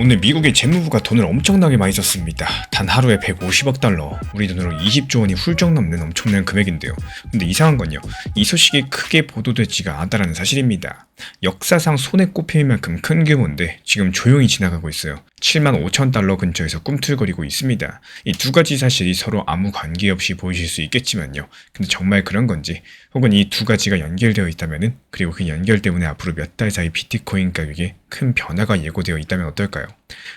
오늘 미국의 재무부가 돈을 엄청나게 많이 썼습니다. 단 하루에 150억 달러, 우리 돈으로 20조 원이 훌쩍 넘는 엄청난 금액인데요. 근데 이상한 건요, 이 소식이 크게 보도되지가 않았다는 사실입니다. 역사상 손에 꼽힐 만큼 큰 규모인데 지금 조용히 지나가고 있어요. 7만 5천 달러 근처에서 꿈틀거리고 있습니다. 이 두 가지 사실이 서로 아무 관계없이 보이실 수 있겠지만요. 근데 정말 그런 건지, 혹은 이 두 가지가 연결되어 있다면은, 그리고 그 연결 때문에 앞으로 몇 달 사이 비트코인 가격에 큰 변화가 예고되어 있다면 어떨까요?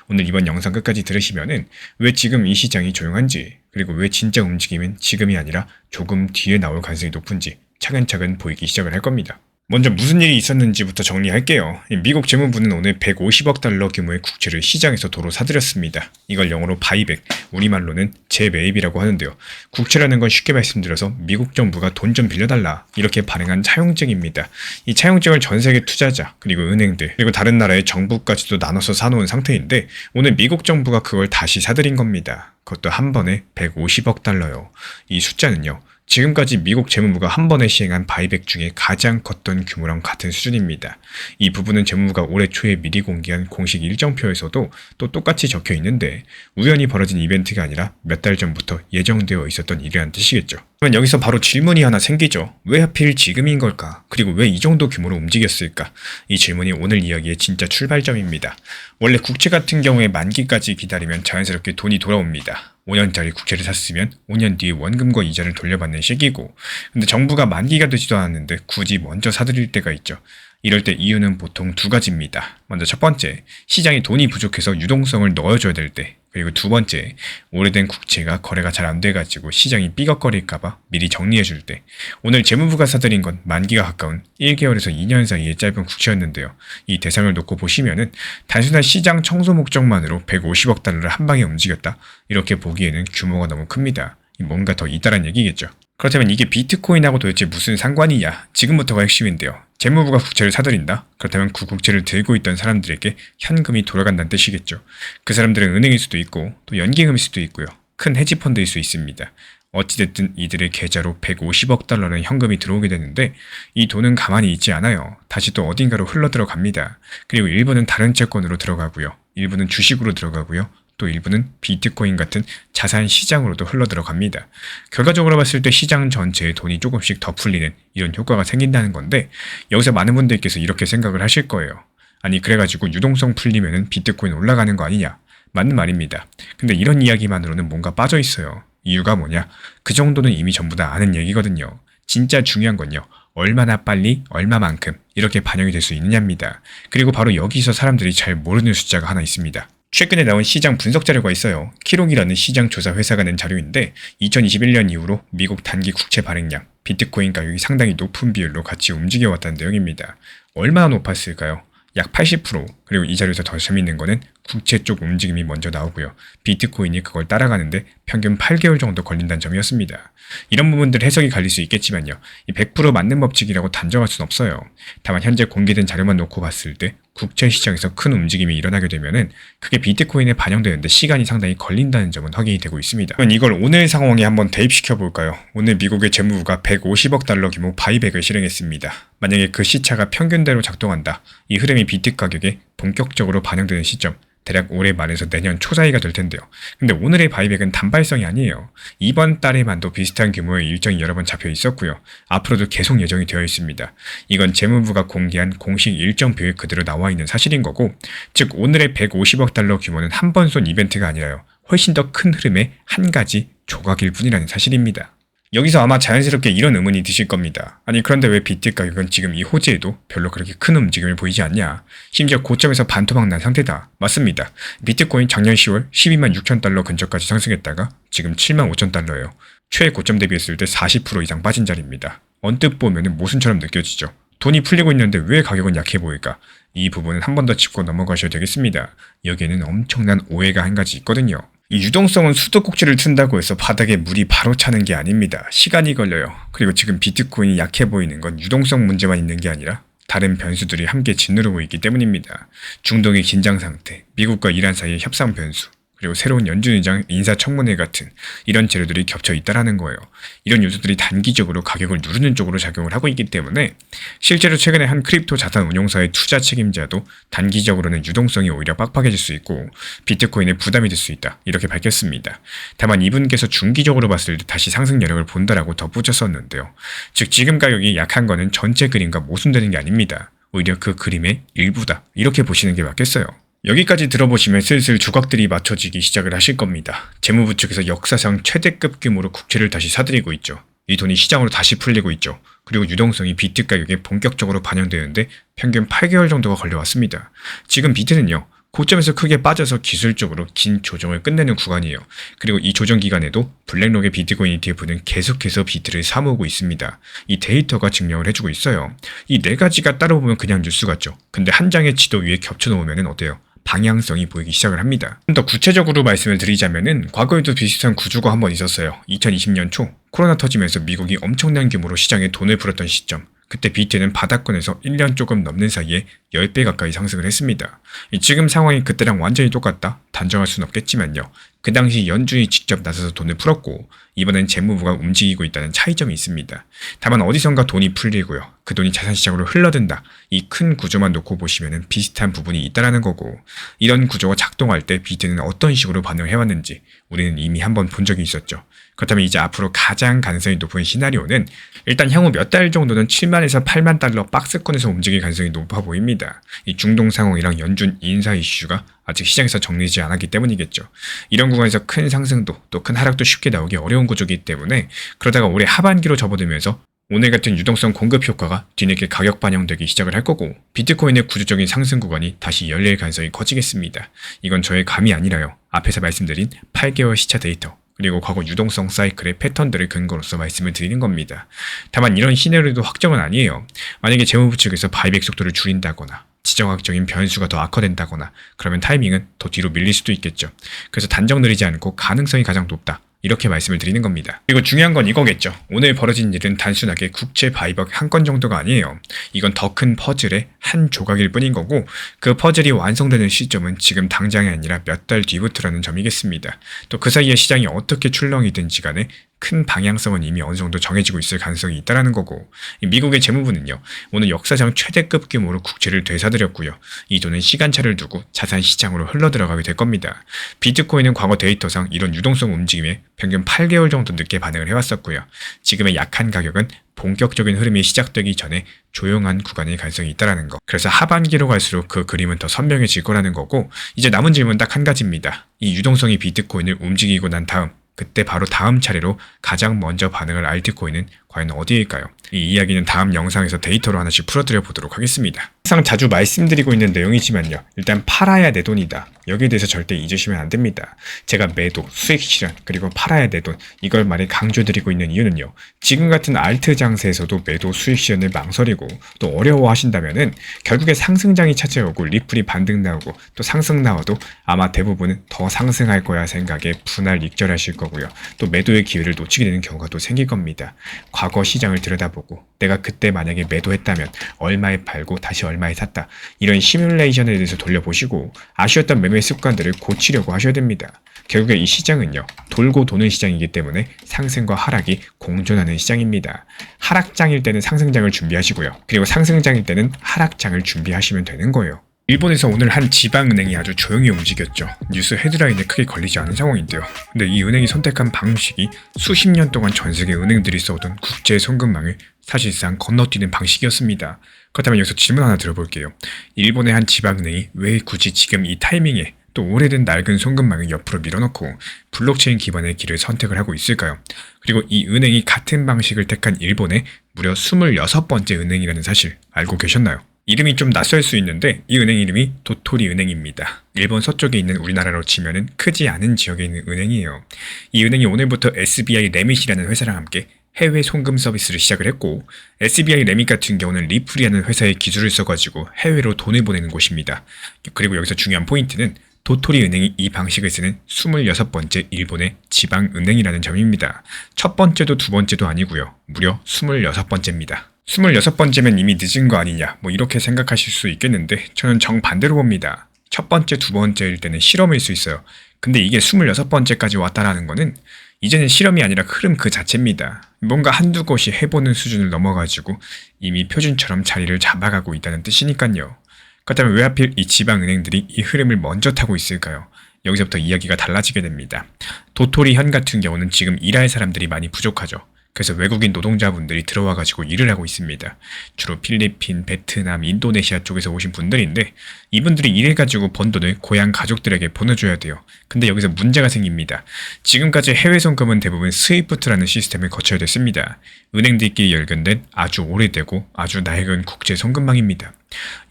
오늘 이번 영상 끝까지 들으시면은 왜 지금 이 시장이 조용한지, 그리고 왜 진짜 움직임은 지금이 아니라 조금 뒤에 나올 가능성이 높은지 차근차근 보이기 시작을 할 겁니다. 먼저 무슨 일이 있었는지부터 정리할게요. 미국 재무부는 오늘 150억 달러 규모의 국채를 시장에서 도로 사들였습니다. 이걸 영어로 바이백, 우리말로는 재매입이라고 하는데요. 국채라는 건 쉽게 말씀드려서 미국 정부가 돈 좀 빌려달라 이렇게 발행한 차용증입니다. 이 차용증을 전 세계 투자자, 그리고 은행들, 그리고 다른 나라의 정부까지도 나눠서 사놓은 상태인데 오늘 미국 정부가 그걸 다시 사들인 겁니다. 그것도 한 번에 150억 달러요. 이 숫자는요, 지금까지 미국 재무부가 한 번에 시행한 바이백 중에 가장 컸던 규모랑 같은 수준입니다. 이 부분은 재무부가 올해 초에 미리 공개한 공식 일정표에서도 또 똑같이 적혀 있는데 우연히 벌어진 이벤트가 아니라 몇 달 전부터 예정되어 있었던 일이라는 뜻이겠죠. 그러면 여기서 바로 질문이 하나 생기죠. 왜 하필 지금인 걸까? 그리고 왜 이 정도 규모로 움직였을까? 이 질문이 오늘 이야기의 진짜 출발점입니다. 원래 국채 같은 경우에 만기까지 기다리면 자연스럽게 돈이 돌아옵니다. 5년짜리 국채를 샀으면 5년 뒤에 원금과 이자를 돌려받는 시기고, 근데 정부가 만기가 되지도 않았는데 굳이 먼저 사들일 때가 있죠. 이럴 때 이유는 보통 두 가지입니다. 먼저 첫 번째, 시장에 돈이 부족해서 유동성을 넣어줘야 될 때, 그리고 두 번째, 오래된 국채가 거래가 잘 안 돼가지고 시장이 삐걱거릴까봐 미리 정리해줄 때. 오늘 재무부가 사들인 건 만기가 가까운 1개월에서 2년 사이의 짧은 국채였는데요. 이 대상을 놓고 보시면은 단순한 시장 청소 목적만으로 150억 달러를 한 방에 움직였다, 이렇게 보기에는 규모가 너무 큽니다. 뭔가 더 있다란 얘기겠죠. 그렇다면 이게 비트코인하고 도대체 무슨 상관이냐? 지금부터가 핵심인데요. 재무부가 국채를 사들인다? 그렇다면 그 국채를 들고 있던 사람들에게 현금이 돌아간다는 뜻이겠죠. 그 사람들은 은행일 수도 있고 또 연기금일 수도 있고요. 큰 헤지펀드일 수 있습니다. 어찌됐든 이들의 계좌로 150억 달러는 현금이 들어오게 되는데 이 돈은 가만히 있지 않아요. 다시 또 어딘가로 흘러들어갑니다. 그리고 일부는 다른 채권으로 들어가고요. 일부는 주식으로 들어가고요. 또 일부는 비트코인 같은 자산 시장으로도 흘러들어갑니다. 결과적으로 봤을 때 시장 전체에 돈이 조금씩 더 풀리는 이런 효과가 생긴다는 건데, 여기서 많은 분들께서 이렇게 생각을 하실 거예요. 아니 그래가지고 유동성 풀리면은 비트코인 올라가는 거 아니냐? 맞는 말입니다. 근데 이런 이야기만으로는 뭔가 빠져 있어요. 이유가 뭐냐? 그 정도는 이미 전부 다 아는 얘기거든요. 진짜 중요한 건요, 얼마나 빨리 얼마만큼 이렇게 반영이 될 수 있느냐입니다. 그리고 바로 여기서 사람들이 잘 모르는 숫자가 하나 있습니다. 최근에 나온 시장 분석 자료가 있어요. 키록이라는 시장 조사 회사가 낸 자료인데 2021년 이후로 미국 단기 국채 발행량, 비트코인 가격이 상당히 높은 비율로 같이 움직여왔다는 내용입니다. 얼마나 높았을까요? 약 80%. 그리고 이 자료에서 더 재밌는 거는 국채 쪽 움직임이 먼저 나오고요. 비트코인이 그걸 따라가는데 평균 8개월 정도 걸린다는 점이었습니다. 이런 부분들 해석이 갈릴 수 있겠지만요. 이 100% 맞는 법칙이라고 단정할 수는 없어요. 다만 현재 공개된 자료만 놓고 봤을 때 국채 시장에서 큰 움직임이 일어나게 되면은 그게 비트코인에 반영되는데 시간이 상당히 걸린다는 점은 확인이 되고 있습니다. 그럼 이걸 오늘 상황에 한번 대입시켜 볼까요? 오늘 미국의 재무부가 150억 달러 규모 바이백을 실행했습니다. 만약에 그 시차가 평균대로 작동한다. 이 흐름이 비트 가격에 본격적으로 반영되는 시점, 대략 올해 말에서 내년 초 사이가 될 텐데요. 근데 오늘의 바이백은 단발성이 아니에요. 이번 달에만도 비슷한 규모의 일정이 여러 번 잡혀 있었고요. 앞으로도 계속 예정이 되어 있습니다. 이건 재무부가 공개한 공식 일정표에 그대로 나와 있는 사실인 거고, 즉 오늘의 150억 달러 규모는 한 번 쏜 이벤트가 아니라요. 훨씬 더 큰 흐름의 한 가지 조각일 뿐이라는 사실입니다. 여기서 아마 자연스럽게 이런 의문이 드실 겁니다. 아니 그런데 왜 비트 가격은 지금 이 호재에도 별로 그렇게 큰 움직임을 보이지 않냐? 심지어 고점에서 반토막 난 상태다. 맞습니다. 비트코인 작년 10월 12만 6천 달러 근처까지 상승했다가 지금 7만 5천 달러예요. 최애 고점 대비했을 때 40% 이상 빠진 자리입니다. 언뜻 보면 모순처럼 느껴지죠. 돈이 풀리고 있는데 왜 가격은 약해 보일까? 이 부분은 한 번 더 짚고 넘어가셔야 되겠습니다. 여기에는 엄청난 오해가 한 가지 있거든요. 이 유동성은 수도꼭지를 튼다고 해서 바닥에 물이 바로 차는 게 아닙니다. 시간이 걸려요. 그리고 지금 비트코인이 약해 보이는 건 유동성 문제만 있는 게 아니라 다른 변수들이 함께 짓누르고 있기 때문입니다. 중동의 긴장 상태, 미국과 이란 사이의 협상 변수, 그리고 새로운 연준의장 인사청문회 같은 이런 재료들이 겹쳐 있다라는 거예요. 이런 요소들이 단기적으로 가격을 누르는 쪽으로 작용을 하고 있기 때문에 실제로 최근에 한 크립토 자산 운용사의 투자 책임자도 단기적으로는 유동성이 오히려 빡빡해질 수 있고 비트코인에 부담이 될 수 있다 이렇게 밝혔습니다. 다만 이분께서 중기적으로 봤을 때 다시 상승 여력을 본다라고 덧붙였었는데요. 즉 지금 가격이 약한 거는 전체 그림과 모순되는 게 아닙니다. 오히려 그 그림의 일부다 이렇게 보시는 게 맞겠어요. 여기까지 들어보시면 슬슬 조각들이 맞춰지기 시작을 하실 겁니다. 재무부 측에서 역사상 최대급 규모로 국채를 다시 사들이고 있죠. 이 돈이 시장으로 다시 풀리고 있죠. 그리고 유동성이 비트 가격에 본격적으로 반영되는데 평균 8개월 정도가 걸려왔습니다. 지금 비트는요. 고점에서 크게 빠져서 기술적으로 긴 조정을 끝내는 구간이에요. 그리고 이 조정 기간에도 블랙록의 비트코인 ETF는 계속해서 비트를 사모으고 있습니다. 이 데이터가 증명을 해주고 있어요. 이 네 가지가 따로 보면 그냥 뉴스 같죠. 근데 한 장의 지도 위에 겹쳐놓으면 어때요? 방향성이 보이기 시작을 합니다. 좀 더 구체적으로 말씀을 드리자면은 과거에도 비슷한 구조가 한번 있었어요. 2020년 초 코로나 터지면서 미국이 엄청난 규모로 시장에 돈을 풀었던 시점. 그때 비트는 바닥권에서 1년 조금 넘는 사이에 10배 가까이 상승을 했습니다. 지금 상황이 그때랑 완전히 똑같다? 단정할 수는 없겠지만요. 그 당시 연준이 직접 나서서 돈을 풀었고 이번엔 재무부가 움직이고 있다는 차이점이 있습니다. 다만 어디선가 돈이 풀리고요. 그 돈이 자산시장으로 흘러든다. 이 큰 구조만 놓고 보시면 비슷한 부분이 있다는 거고 이런 구조가 작동할 때 비트는 어떤 식으로 반응을 해왔는지 우리는 이미 한번 본 적이 있었죠. 그렇다면 이제 앞으로 가장 가능성이 높은 시나리오는 일단 향후 몇 달 정도는 7만에서 8만 달러 박스권에서 움직일 가능성이 높아 보입니다. 이 중동 상황이랑 연준 인사 이슈가 아직 시장에서 정리되지 않았기 때문이겠죠. 이런 구간에서 큰 상승도 또 큰 하락도 쉽게 나오기 어려운 구조이기 때문에 그러다가 올해 하반기로 접어들면서 오늘 같은 유동성 공급 효과가 뒤늦게 가격 반영되기 시작을 할 거고 비트코인의 구조적인 상승 구간이 다시 열릴 가능성이 커지겠습니다. 이건 저의 감이 아니라요. 앞에서 말씀드린 8개월 시차 데이터 그리고 과거 유동성 사이클의 패턴들을 근거로서 말씀을 드리는 겁니다. 다만 이런 시나리오도 확정은 아니에요. 만약에 재무부 측에서 바이백 속도를 줄인다거나 지정학적인 변수가 더 악화된다거나 그러면 타이밍은 더 뒤로 밀릴 수도 있겠죠. 그래서 단정 내리지 않고 가능성이 가장 높다. 이렇게 말씀을 드리는 겁니다. 그리고 중요한 건 이거겠죠. 오늘 벌어진 일은 단순하게 국채 바이백 한 건 정도가 아니에요. 이건 더 큰 퍼즐의 한 조각일 뿐인 거고 그 퍼즐이 완성되는 시점은 지금 당장이 아니라 몇 달 뒤부터라는 점이겠습니다. 또 그 사이에 시장이 어떻게 출렁이든지 간에 큰 방향성은 이미 어느 정도 정해지고 있을 가능성이 있다는 거고 미국의 재무부는요. 오늘 역사상 최대급 규모로 국채를 되사들였고요. 이 돈은 시간차를 두고 자산시장으로 흘러들어가게 될 겁니다. 비트코인은 과거 데이터상 이런 유동성 움직임에 평균 8개월 정도 늦게 반응을 해왔었고요. 지금의 약한 가격은 본격적인 흐름이 시작되기 전에 조용한 구간일 가능성이 있다는 거. 그래서 하반기로 갈수록 그 그림은 더 선명해질 거라는 거고 이제 남은 질문 딱 한 가지입니다. 이 유동성이 비트코인을 움직이고 난 다음 그때 바로 다음 차례로 가장 먼저 반응을 알트코인은 과연 어디일까요? 이 이야기는 다음 영상에서 데이터로 하나씩 풀어드려 보도록 하겠습니다. 항상 자주 말씀드리고 있는 내용이지만요. 일단 팔아야 내 돈이다. 여기에 대해서 절대 잊으시면 안 됩니다. 제가 매도, 수익 실현, 그리고 팔아야 내 돈 이걸 많이 강조드리고 있는 이유는요. 지금 같은 알트 장세에서도 매도, 수익 실현을 망설이고 또 어려워하신다면은 결국에 상승장이 찾아오고 리플이 반등 나오고 또 상승 나와도 아마 대부분은 더 상승할 거야 생각에 분할 익절하실 거고요. 또 매도의 기회를 놓치게 되는 경우가 또 생길 겁니다. 과거 시장을 들여다보고 내가 그때 만약에 매도했다면 얼마에 팔고 다시 얼마에 샀다. 이런 시뮬레이션에 대해서 돌려보시고 아쉬웠던 매매 습관들을 고치려고 하셔야 됩니다. 결국에 이 시장은요. 돌고 도는 시장이기 때문에 상승과 하락이 공존하는 시장입니다. 하락장일 때는 상승장을 준비하시고요. 그리고 상승장일 때는 하락장을 준비하시면 되는 거예요. 일본에서 오늘 한 지방은행이 아주 조용히 움직였죠. 뉴스 헤드라인에 크게 걸리지 않은 상황인데요. 근데 이 은행이 선택한 방식이 수십 년 동안 전 세계 은행들이 써오던 국제 송금망을 사실상 건너뛰는 방식이었습니다. 그렇다면 여기서 질문 하나 드려볼게요. 일본의 한 지방은행이 왜 굳이 지금 이 타이밍에 또 오래된 낡은 송금망을 옆으로 밀어넣고 블록체인 기반의 길을 선택을 하고 있을까요? 그리고 이 은행이 같은 방식을 택한 일본의 무려 26번째 은행이라는 사실 알고 계셨나요? 이름이 좀 낯설 수 있는데 이 은행 이름이 도토리 은행입니다. 일본 서쪽에 있는 우리나라로 치면은 크지 않은 지역에 있는 은행이에요. 이 은행이 오늘부터 SBI 레밋이라는 회사랑 함께 해외 송금 서비스를 시작을 했고 SBI 레밋 같은 경우는 리플이라는 회사의 기술을 써가지고 해외로 돈을 보내는 곳입니다. 그리고 여기서 중요한 포인트는 도토리 은행이 이 방식을 쓰는 26번째 일본의 지방은행이라는 점입니다. 첫 번째도 두 번째도 아니고요. 무려 26번째입니다. 26번째면 이미 늦은 거 아니냐 이렇게 생각하실 수 있겠는데 저는 정반대로 봅니다. 첫 번째, 두 번째일 때는 실험일 수 있어요. 근데 이게 26번째까지 왔다라는 거는 이제는 실험이 아니라 흐름 그 자체입니다. 뭔가 한두 곳이 해보는 수준을 넘어가지고 이미 표준처럼 자리를 잡아가고 있다는 뜻이니까요. 그렇다면 왜 하필 이 지방은행들이 이 흐름을 먼저 타고 있을까요? 여기서부터 이야기가 달라지게 됩니다. 도토리 현 같은 경우는 지금 일할 사람들이 많이 부족하죠. 그래서 외국인 노동자분들이 들어와가지고 일을 하고 있습니다. 주로 필리핀, 베트남, 인도네시아 쪽에서 오신 분들인데 이분들이 일해가지고 번 돈을 고향 가족들에게 보내줘야 돼요. 근데 여기서 문제가 생깁니다. 지금까지 해외 송금은 대부분 스위프트라는 시스템을 거쳐야 됐습니다. 은행들끼리 연결된 아주 오래되고 아주 낡은 국제 송금망입니다.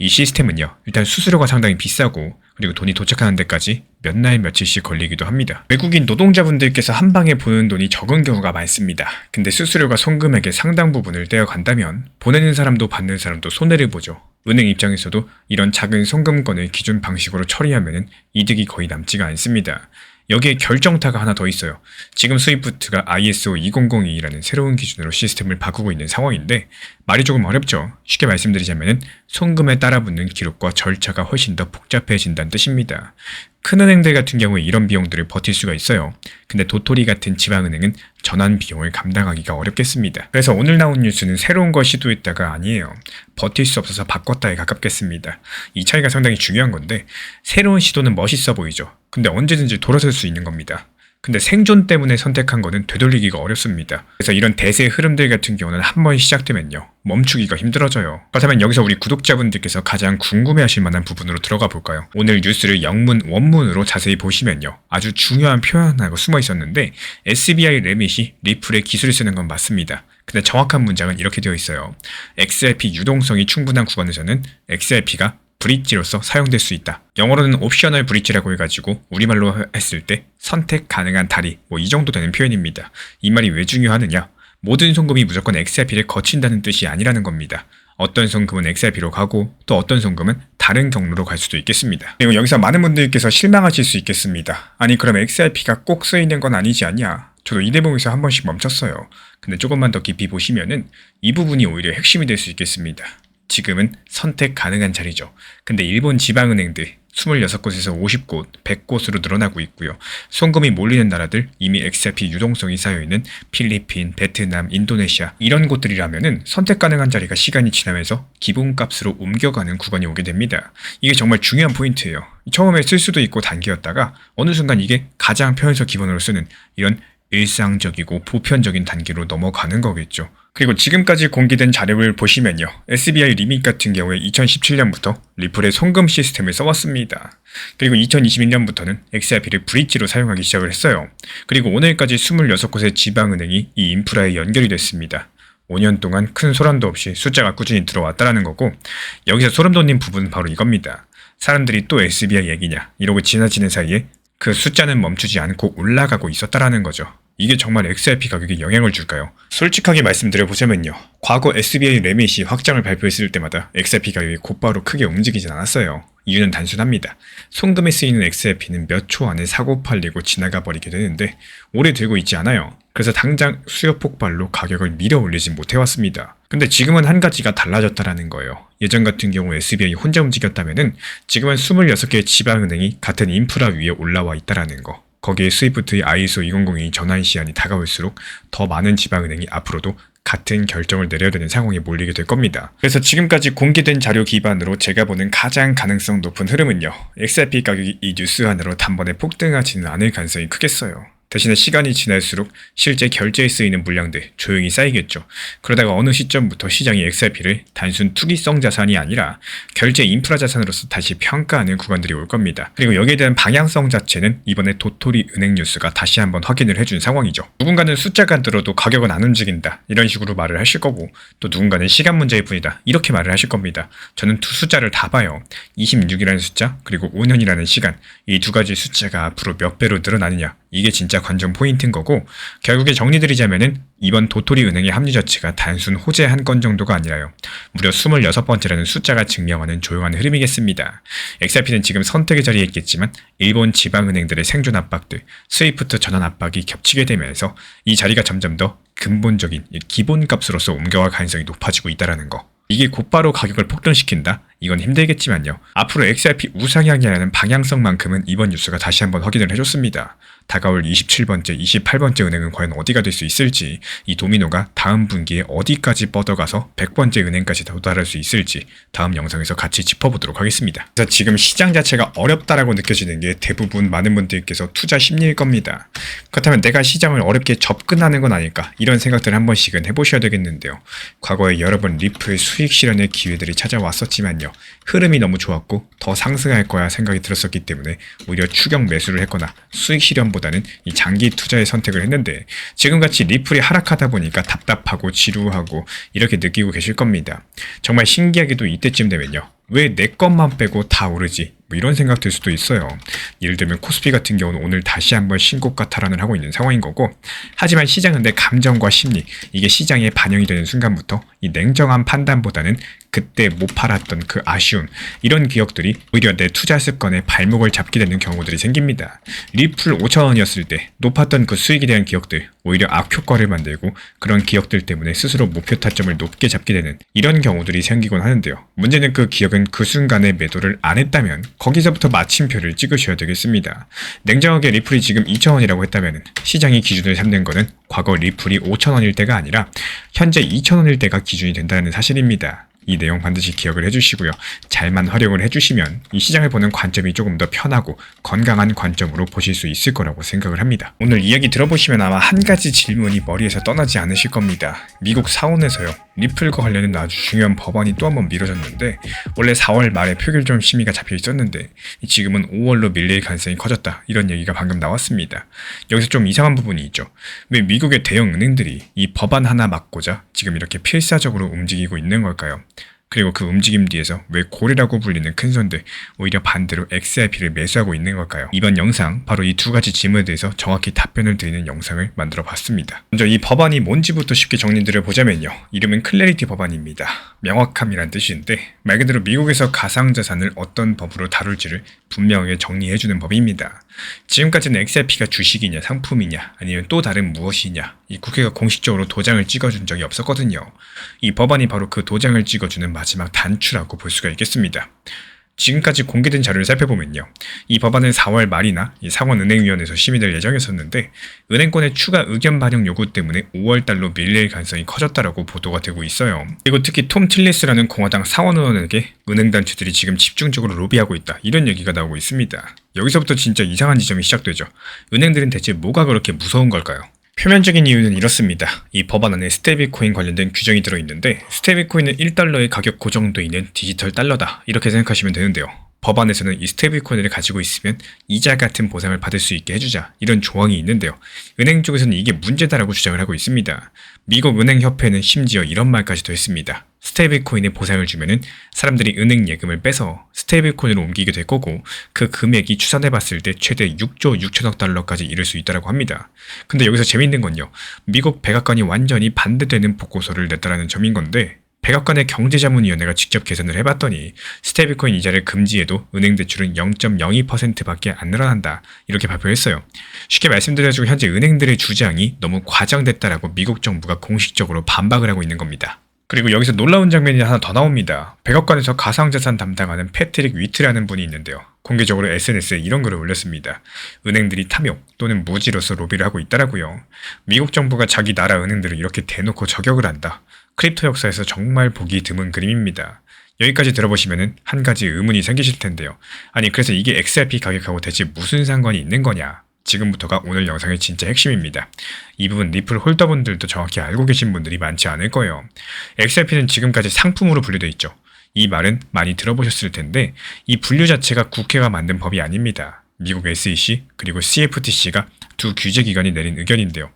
이 시스템은요, 일단 수수료가 상당히 비싸고 그리고 돈이 도착하는 데까지 몇 날 며칠씩 걸리기도 합니다. 외국인 노동자분들께서 한 방에 보는 돈이 적은 경우가 많습니다. 근데 수수료가 송금액의 상당 부분을 떼어간다면 보내는 사람도 받는 사람도 손해를 보죠. 은행 입장에서도 이런 작은 송금건을 기존 방식으로 처리하면 이득이 거의 남지가 않습니다. 여기에 결정타가 하나 더 있어요. 지금 스위프트가 ISO 2002라는 새로운 기준으로 시스템을 바꾸고 있는 상황인데 말이 조금 어렵죠. 쉽게 말씀드리자면 송금에 따라붙는 기록과 절차가 훨씬 더 복잡해진다는 뜻입니다. 큰 은행들 같은 경우에 이런 비용들을 버틸 수가 있어요. 근데 도토리 같은 지방은행은 전환 비용을 감당하기가 어렵겠습니다. 그래서 오늘 나온 뉴스는 새로운 걸 시도했다가 아니에요. 버틸 수 없어서 바꿨다에 가깝겠습니다. 이 차이가 상당히 중요한 건데 새로운 시도는 멋있어 보이죠. 근데 언제든지 돌아설 수 있는 겁니다. 근데 생존 때문에 선택한 거는 되돌리기가 어렵습니다. 그래서 이런 대세 흐름들 같은 경우는 한 번 시작되면요, 멈추기가 힘들어져요. 그렇다면 여기서 우리 구독자분들께서 가장 궁금해하실 만한 부분으로 들어가 볼까요? 오늘 뉴스를 영문, 원문으로 자세히 보시면요, 아주 중요한 표현하고 숨어 있었는데 SBI 레밋이 리플에 기술을 쓰는 건 맞습니다. 근데 정확한 문장은 이렇게 되어 있어요. XRP 유동성이 충분한 구간에서는 XRP가 브릿지로서 사용될 수 있다. 영어로는 옵셔널 브릿지라고 해가지고 우리말로 했을 때 선택 가능한 다리, 이 정도 되는 표현입니다. 이 말이 왜 중요하느냐? 모든 송금이 무조건 XRP를 거친다는 뜻이 아니라는 겁니다. 어떤 송금은 XRP로 가고 또 어떤 송금은 다른 경로로 갈 수도 있겠습니다. 그리고 여기서 많은 분들께서 실망하실 수 있겠습니다. 아니 그럼 XRP가 꼭 쓰이는 건 아니지 않냐? 저도 이 대목에서 한 번씩 멈췄어요. 근데 조금만 더 깊이 보시면은 이 부분이 오히려 핵심이 될 수 있겠습니다. 지금은 선택 가능한 자리죠. 근데 일본 지방은행들 26곳에서 50곳, 100곳으로 늘어나고 있고요. 송금이 몰리는 나라들, 이미 XRP 유동성이 쌓여있는 필리핀, 베트남, 인도네시아 이런 곳들이라면은 선택 가능한 자리가 시간이 지나면서 기본값으로 옮겨가는 구간이 오게 됩니다. 이게 정말 중요한 포인트예요. 처음에 쓸 수도 있고 단계였다가 어느 순간 이게 가장 편해서 기본으로 쓰는 이런 일상적이고 보편적인 단계로 넘어가는 거겠죠. 그리고 지금까지 공개된 자료를 보시면요, SBI 리밋 같은 경우에 2017년부터 리플의 송금 시스템을 써왔습니다. 그리고 2021년부터는 XRP를 브릿지로 사용하기 시작을 했어요. 그리고 오늘까지 26곳의 지방은행이 이 인프라에 연결이 됐습니다. 5년 동안 큰 소란도 없이 숫자가 꾸준히 들어왔다는 거고, 여기서 소름 돋는 부분은 바로 이겁니다. 사람들이 또 SBI 얘기냐 이러고 지나치는 사이에 그 숫자는 멈추지 않고 올라가고 있었다라는 거죠. 이게 정말 XRP 가격에 영향을 줄까요? 솔직하게 말씀드려보자면요, 과거 SBI 레밋이 확장을 발표했을 때마다 XRP 가격이 곧바로 크게 움직이진 않았어요. 이유는 단순합니다. 송금에 쓰이는 XRP는 몇 초 안에 사고 팔리고 지나가 버리게 되는데 오래 들고 있지 않아요. 그래서 당장 수요 폭발로 가격을 밀어 올리지 못해왔습니다. 근데 지금은 한 가지가 달라졌다라는 거예요. 예전 같은 경우 SBI 혼자 움직였다면은 지금은 26개의 지방은행이 같은 인프라 위에 올라와 있다라는 거. 거기에 스위프트의 ISO 2002 전환 시한이 다가올수록 더 많은 지방은행이 앞으로도 같은 결정을 내려야 되는 상황에 몰리게 될 겁니다. 그래서 지금까지 공개된 자료 기반으로 제가 보는 가장 가능성 높은 흐름은요, XRP 가격이 이 뉴스 하나로 단번에 폭등하지는 않을 가능성이 크겠어요. 대신에 시간이 지날수록 실제 결제에 쓰이는 물량들 조용히 쌓이겠죠. 그러다가 어느 시점부터 시장이 XRP를 단순 투기성 자산이 아니라 결제 인프라 자산으로서 다시 평가하는 구간들이 올 겁니다. 그리고 여기에 대한 방향성 자체는 이번에 도토리 은행 뉴스가 다시 한번 확인을 해준 상황이죠. 누군가는 숫자가 들어도 가격은 안 움직인다 이런 식으로 말을 하실 거고, 또 누군가는 시간 문제일 뿐이다 이렇게 말을 하실 겁니다. 저는 두 숫자를 다 봐요. 26이라는 숫자 그리고 5년이라는 시간, 이 두 가지 숫자가 앞으로 몇 배로 늘어나느냐, 이게 진짜 관전 포인트인 거고, 결국에 정리드리자면은 이번 도토리 은행의 합류 자체가 단순 호재 한 건 정도가 아니라요, 무려 26번째라는 숫자가 증명하는 조용한 흐름이겠습니다. XRP는 지금 선택의 자리에 있겠지만 일본 지방은행들의 생존 압박들, 스위프트 전환 압박이 겹치게 되면서 이 자리가 점점 더 근본적인 기본값으로서 옮겨갈 가능성이 높아지고 있다는 거. 이게 곧바로 가격을 폭등시킨다? 이건 힘들겠지만요. 앞으로 XRP 우상향이라는 방향성만큼은 이번 뉴스가 다시 한번 확인을 해줬습니다. 다가올 27번째, 28번째 은행은 과연 어디가 될 수 있을지, 이 도미노가 다음 분기에 어디까지 뻗어가서 100번째 은행까지 도달할 수 있을지 다음 영상에서 같이 짚어보도록 하겠습니다. 그래서 지금 시장 자체가 어렵다라고 느껴지는 게 대부분 많은 분들께서 투자 심리일 겁니다. 그렇다면 내가 시장을 어렵게 접근하는 건 아닐까, 이런 생각들을 한 번씩은 해보셔야 되겠는데요. 과거에 여러 번 리플 수익 실현의 기회들이 찾아왔었지만요. 흐름이 너무 좋았고 더 상승할 거야 생각이 들었었기 때문에 오히려 추격 매수를 했거나 수익 실현보다는 이 장기 투자의 선택을 했는데, 지금같이 리플이 하락하다 보니까 답답하고 지루하고 이렇게 느끼고 계실 겁니다. 정말 신기하게도 이때쯤 되면요, 왜 내 것만 빼고 다 오르지? 뭐 이런 생각 들 수도 있어요. 예를 들면 코스피 같은 경우는 오늘 다시 한번 신고가 탈환을 하고 있는 상황인 거고, 하지만 시장은 내 감정과 심리, 이게 시장에 반영이 되는 순간부터 이 냉정한 판단보다는 그때 못 팔았던 그 아쉬움, 이런 기억들이 오히려 내 투자 습관의 발목을 잡게 되는 경우들이 생깁니다. 리플 5,000원이었을 때 높았던 그 수익에 대한 기억들, 오히려 악효과를 만들고 그런 기억들 때문에 스스로 목표 타점을 높게 잡게 되는 이런 경우들이 생기곤 하는데요. 문제는 그 기억은 그 순간에 매도를 안 했다면 거기서부터 마침표를 찍으셔야 되겠습니다. 냉정하게 리플이 지금 2,000원이라고 했다면 시장이 기준을 삼는 거는 과거 리플이 5,000원일 때가 아니라 현재 2,000원일 때가 기준이 된다는 사실입니다. 이 내용 반드시 기억을 해주시고요. 잘만 활용을 해주시면 이 시장을 보는 관점이 조금 더 편하고 건강한 관점으로 보실 수 있을 거라고 생각을 합니다. 오늘 이야기 들어보시면 아마 한 가지 질문이 머리에서 떠나지 않으실 겁니다. 미국 사원에서요, 리플과 관련된 아주 중요한 법안이 또 한 번 미뤄졌는데, 원래 4월 말에 표결점 심의가 잡혀 있었는데 지금은 5월로 밀릴 가능성이 커졌다, 이런 얘기가 방금 나왔습니다. 여기서 좀 이상한 부분이 있죠. 왜 미국의 대형 은행들이 이 법안 하나 막고자 지금 이렇게 필사적으로 움직이고 있는 걸까요? 그리고 그 움직임 뒤에서 왜 고래라고 불리는 큰 손들 오히려 반대로 XRP를 매수하고 있는 걸까요? 이번 영상 바로 이 두 가지 질문에 대해서 정확히 답변을 드리는 영상을 만들어 봤습니다. 먼저 이 법안이 뭔지부터 쉽게 정리드려 보자면요, 이름은 클래리티 법안입니다. 명확함이란 뜻인데 말 그대로 미국에서 가상자산을 어떤 법으로 다룰지를 분명하게 정리해주는 법입니다. 지금까지는 XRP가 주식이냐 상품이냐 아니면 또 다른 무엇이냐, 이 국회가 공식적으로 도장을 찍어준 적이 없었거든요. 이 법안이 바로 그 도장을 찍어주는 마지막 단추라고 볼 수가 있겠습니다. 지금까지 공개된 자료를 살펴보면요, 이 법안은 4월 말이나 이 상원은행위원회에서 심의될 예정이었었는데 은행권의 추가 의견 반영 요구 때문에 5월달로 밀릴 가능성이 커졌다라고 보도가 되고 있어요. 그리고 특히 톰 틸리스라는 공화당 상원의원에게 은행단체들이 지금 집중적으로 로비하고 있다, 이런 얘기가 나오고 있습니다. 여기서부터 진짜 이상한 지점이 시작되죠. 은행들은 대체 뭐가 그렇게 무서운 걸까요? 표면적인 이유는 이렇습니다. 이 법안 안에 스테이블코인 관련된 규정이 들어있는데, 스테이블코인은 1달러의 가격 고정돼 있는 디지털 달러다, 이렇게 생각하시면 되는데요. 법안에서는 이 스테이블코인을 가지고 있으면 이자 같은 보상을 받을 수 있게 해주자, 이런 조항이 있는데요. 은행 쪽에서는 이게 문제다라고 주장을 하고 있습니다. 미국 은행협회는 심지어 이런 말까지도 했습니다. 스테이블코인에 보상을 주면은 사람들이 은행 예금을 빼서 스테이블코인으로 옮기게 될 거고, 그 금액이 추산해봤을 때 최대 6조 6천억 달러까지 이를 수 있다고 합니다. 근데 여기서 재밌는 건요, 미국 백악관이 완전히 반대되는 보고서를 냈다라는 점인 건데, 백악관의 경제자문위원회가 직접 계산을 해봤더니 스테이블코인 이자를 금지해도 은행 대출은 0.02%밖에 안 늘어난다, 이렇게 발표했어요. 쉽게 말씀드려가지고 현재 은행들의 주장이 너무 과장됐다라고 미국 정부가 공식적으로 반박을 하고 있는 겁니다. 그리고 여기서 놀라운 장면이 하나 더 나옵니다. 백악관에서 가상자산 담당하는 패트릭 위트라는 분이 있는데요. 공개적으로 SNS에 이런 글을 올렸습니다. 은행들이 탐욕 또는 무지로서 로비를 하고 있다라고요. 미국 정부가 자기 나라 은행들을 이렇게 대놓고 저격을 한다. 크립토 역사에서 정말 보기 드문 그림입니다. 여기까지 들어보시면 한 가지 의문이 생기실 텐데요. 아니 그래서 이게 XRP 가격하고 대체 무슨 상관이 있는 거냐? 지금부터가 오늘 영상의 진짜 핵심입니다. 이 부분 리플 홀더분들도 정확히 알고 계신 분들이 많지 않을 거예요. XRP는 지금까지 상품으로 분류되어 있죠. 이 말은 많이 들어보셨을 텐데 이 분류 자체가 국회가 만든 법이 아닙니다. 미국 SEC 그리고 CFTC가 두 규제기관이 내린 의견인데요.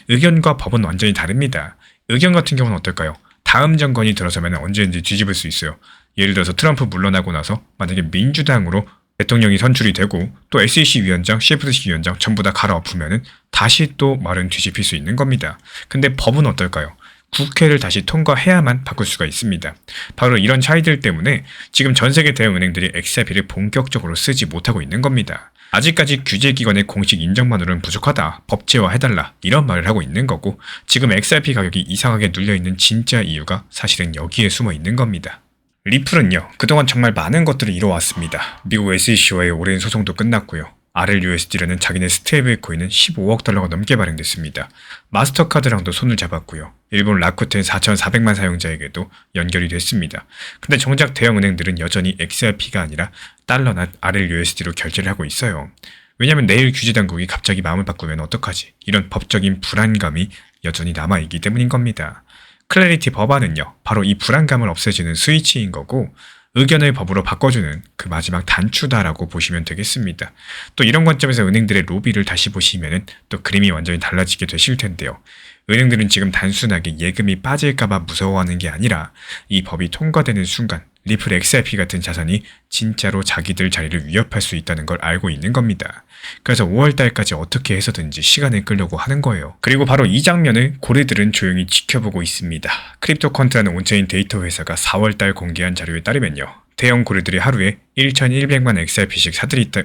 의견과 법은 완전히 다릅니다. 의견 같은 경우는 어떨까요? 다음 정권이 들어서면 언제든지 뒤집을 수 있어요. 예를 들어서 트럼프 물러나고 나서 만약에 민주당으로 대통령이 선출이 되고 또 SEC 위원장, CFTC 위원장 전부 다 갈아엎으면 다시 또 말은 뒤집힐 수 있는 겁니다. 근데 법은 어떨까요? 국회를 다시 통과해야만 바꿀 수가 있습니다. 바로 이런 차이들 때문에 지금 전 세계 대형 은행들이 XRP를 본격적으로 쓰지 못하고 있는 겁니다. 아직까지 규제기관의 공식 인정만으로는 부족하다, 법제화해달라 이런 말을 하고 있는 거고, 지금 XRP 가격이 이상하게 눌려있는 진짜 이유가 사실은 여기에 숨어 있는 겁니다. 리플은요, 그동안 정말 많은 것들을 이뤄왔습니다. 미국 SEC와의 오랜 소송도 끝났고요. RLUSD라는 자기네 스테이블 코인은 15억 달러가 넘게 발행됐습니다. 마스터카드랑도 손을 잡았고요. 일본 라쿠텐 4,400만 사용자에게도 연결이 됐습니다. 근데 정작 대형 은행들은 여전히 XRP가 아니라 달러나 RLUSD로 결제를 하고 있어요. 왜냐면 내일 규제 당국이 갑자기 마음을 바꾸면 어떡하지? 이런 법적인 불안감이 여전히 남아있기 때문인 겁니다. 클래리티 법안은요, 바로 이 불안감을 없애주는 스위치인 거고, 의견을 법으로 바꿔주는 그 마지막 단추다라고 보시면 되겠습니다. 또 이런 관점에서 은행들의 로비를 다시 보시면은 또 그림이 완전히 달라지게 되실 텐데요. 은행들은 지금 단순하게 예금이 빠질까봐 무서워하는 게 아니라 이 법이 통과되는 순간 리플 XRP 같은 자산이 진짜로 자기들 자리를 위협할 수 있다는 걸 알고 있는 겁니다. 그래서 5월달까지 어떻게 해서든지 시간을 끌려고 하는 거예요. 그리고 바로 이 장면을 고래들은 조용히 지켜보고 있습니다. 크립토컨트라는 온체인 데이터 회사가 4월달 공개한 자료에 따르면요. 대형 고래들이 하루에 1,100만 XRP씩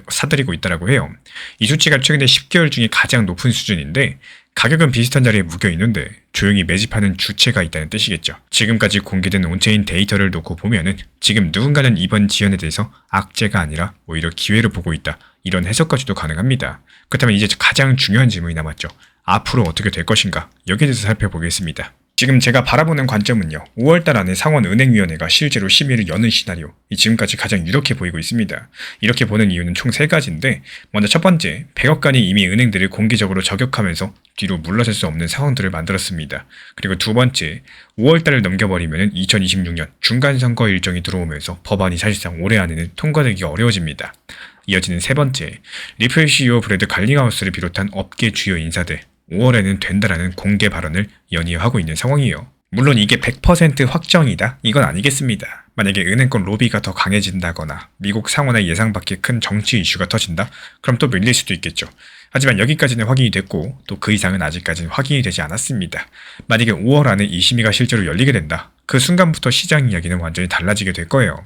사들이고 있다고 해요. 이 수치가 최근에 10개월 중에 가장 높은 수준인데 가격은 비슷한 자리에 묶여 있는데 조용히 매집하는 주체가 있다는 뜻이겠죠. 지금까지 공개된 온체인 데이터를 놓고 보면은 지금 누군가는 이번 지연에 대해서 악재가 아니라 오히려 기회로 보고 있다. 이런 해석까지도 가능합니다. 그렇다면 이제 가장 중요한 질문이 남았죠. 앞으로 어떻게 될 것인가? 여기에 대해서 살펴보겠습니다. 지금 제가 바라보는 관점은요. 5월달 안에 상원은행위원회가 실제로 심의를 여는 시나리오, 이 지금까지 가장 유력해 보이고 있습니다. 이렇게 보는 이유는 총 3가지인데 먼저 첫 번째, 100억 간이 이미 은행들을 공개적으로 저격하면서 뒤로 물러설 수 없는 상황들을 만들었습니다. 그리고 두 번째, 5월달을 넘겨버리면 2026년 중간선거 일정이 들어오면서 법안이 사실상 올해 안에는 통과되기가 어려워집니다. 이어지는 세 번째, 리플 CEO 브래드 갈링하우스를 비롯한 업계 주요 인사들 5월에는 된다라는 공개 발언을 연이어하고 있는 상황이에요. 물론 이게 100% 확정이다? 이건 아니겠습니다. 만약에 은행권 로비가 더 강해진다거나 미국 상원의 예상 밖의 큰 정치 이슈가 터진다? 그럼 또 밀릴 수도 있겠죠. 하지만 여기까지는 확인이 됐고 또 그 이상은 아직까지는 확인이 되지 않았습니다. 만약에 5월 안에 이 심의가 실제로 열리게 된다. 그 순간부터 시장 이야기는 완전히 달라지게 될 거예요.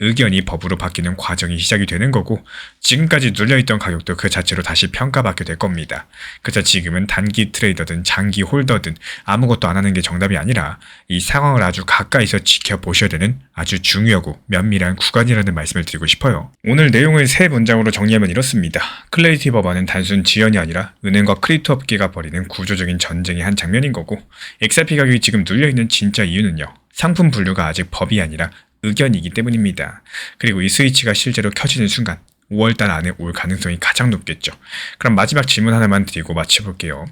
의견이 법으로 바뀌는 과정이 시작이 되는 거고 지금까지 눌려있던 가격도 그 자체로 다시 평가받게 될 겁니다. 그래서 지금은 단기 트레이더든 장기 홀더든 아무것도 안 하는 게 정답이 아니라 이 상황을 아주 가까이서 지켜보셔야 되는 아주 중요하고 면밀한 구간이라는 말씀을 드리고 싶어요. 오늘 내용을 세 문장으로 정리하면 이렇습니다. 클래리티 법안은 단순 지연이 아니라 은행과 크립토 업계가 벌이는 구조적인 전쟁의 한 장면인 거고 XRP 가격이 지금 눌려있는 진짜 이유는요. 상품 분류가 아직 법이 아니라 의견이기 때문입니다. 그리고 이 스위치가 실제로 켜지는 순간 5월달 안에 올 가능성이 가장 높겠죠. 그럼 마지막 질문 하나만 드리고 마쳐볼게요.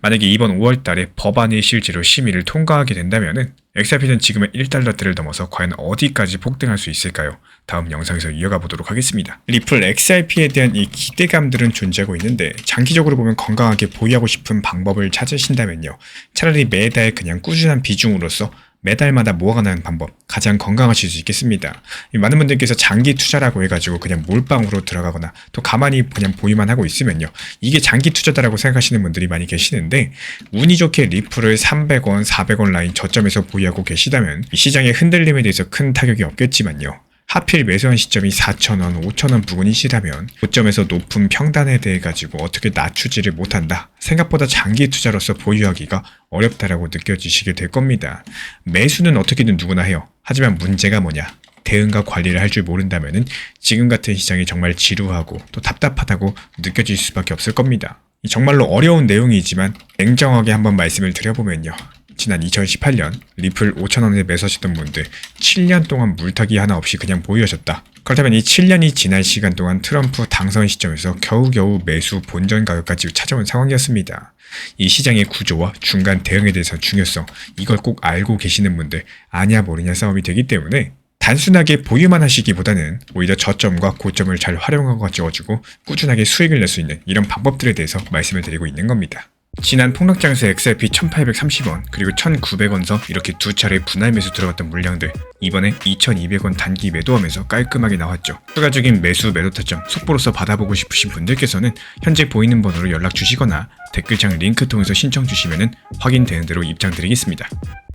만약에 이번 5월달에 법안이 실제로 심의를 통과하게 된다면 XRP는 지금의 1달러대를 넘어서 과연 어디까지 폭등할 수 있을까요? 다음 영상에서 이어가 보도록 하겠습니다. 리플 XRP에 대한 이 기대감들은 존재하고 있는데 장기적으로 보면 건강하게 보유하고 싶은 방법을 찾으신다면요. 차라리 매달 그냥 꾸준한 비중으로서 매달마다 모아가는 방법 가장 건강하실 수 있겠습니다. 많은 분들께서 장기 투자라고 해가지고 그냥 몰빵으로 들어가거나 또 가만히 그냥 보유만 하고 있으면요. 이게 장기 투자다라고 생각하시는 분들이 많이 계시는데 운이 좋게 리플을 300원, 400원 라인 저점에서 보유하고 계시다면 이 시장의 흔들림에 대해서 큰 타격이 없겠지만요. 하필 매수한 시점이 4,000원, 5,000원 부근이시라면 고점에서 높은 평단에 대해 가지고 어떻게 낮추지를 못한다. 생각보다 장기 투자로서 보유하기가 어렵다라고 느껴지시게 될 겁니다. 매수는 어떻게든 누구나 해요. 하지만 문제가 뭐냐? 대응과 관리를 할 줄 모른다면은 지금 같은 시장이 정말 지루하고 또 답답하다고 느껴질 수밖에 없을 겁니다. 정말로 어려운 내용이지만 냉정하게 한번 말씀을 드려보면요. 지난 2018년 리플 5,000원에 매수하셨던 분들 7년 동안 물타기 하나 없이 그냥 보유하셨다. 그렇다면 이 7년이 지난 시간 동안 트럼프 당선 시점에서 겨우겨우 매수 본전 가격까지 찾아온 상황이었습니다. 이 시장의 구조와 중간 대응에 대해서 중요성, 이걸 꼭 알고 계시는 분들 아냐 모르냐 싸움이 되기 때문에 단순하게 보유만 하시기보다는 오히려 저점과 고점을 잘 활용해가지고 꾸준하게 수익을 낼 수 있는 이런 방법들에 대해서 말씀을 드리고 있는 겁니다. 지난 폭락장에서 XRP 1830원 그리고 1900원서 이렇게 두 차례 분할 매수 들어갔던 물량들 이번에 2200원 단기 매도하면서 깔끔하게 나왔죠. 추가적인 매수 매도 타점 속보로서 받아보고 싶으신 분들께서는 현재 보이는 번호로 연락 주시거나 댓글창 링크 통해서 신청 주시면 확인되는 대로 입장 드리겠습니다.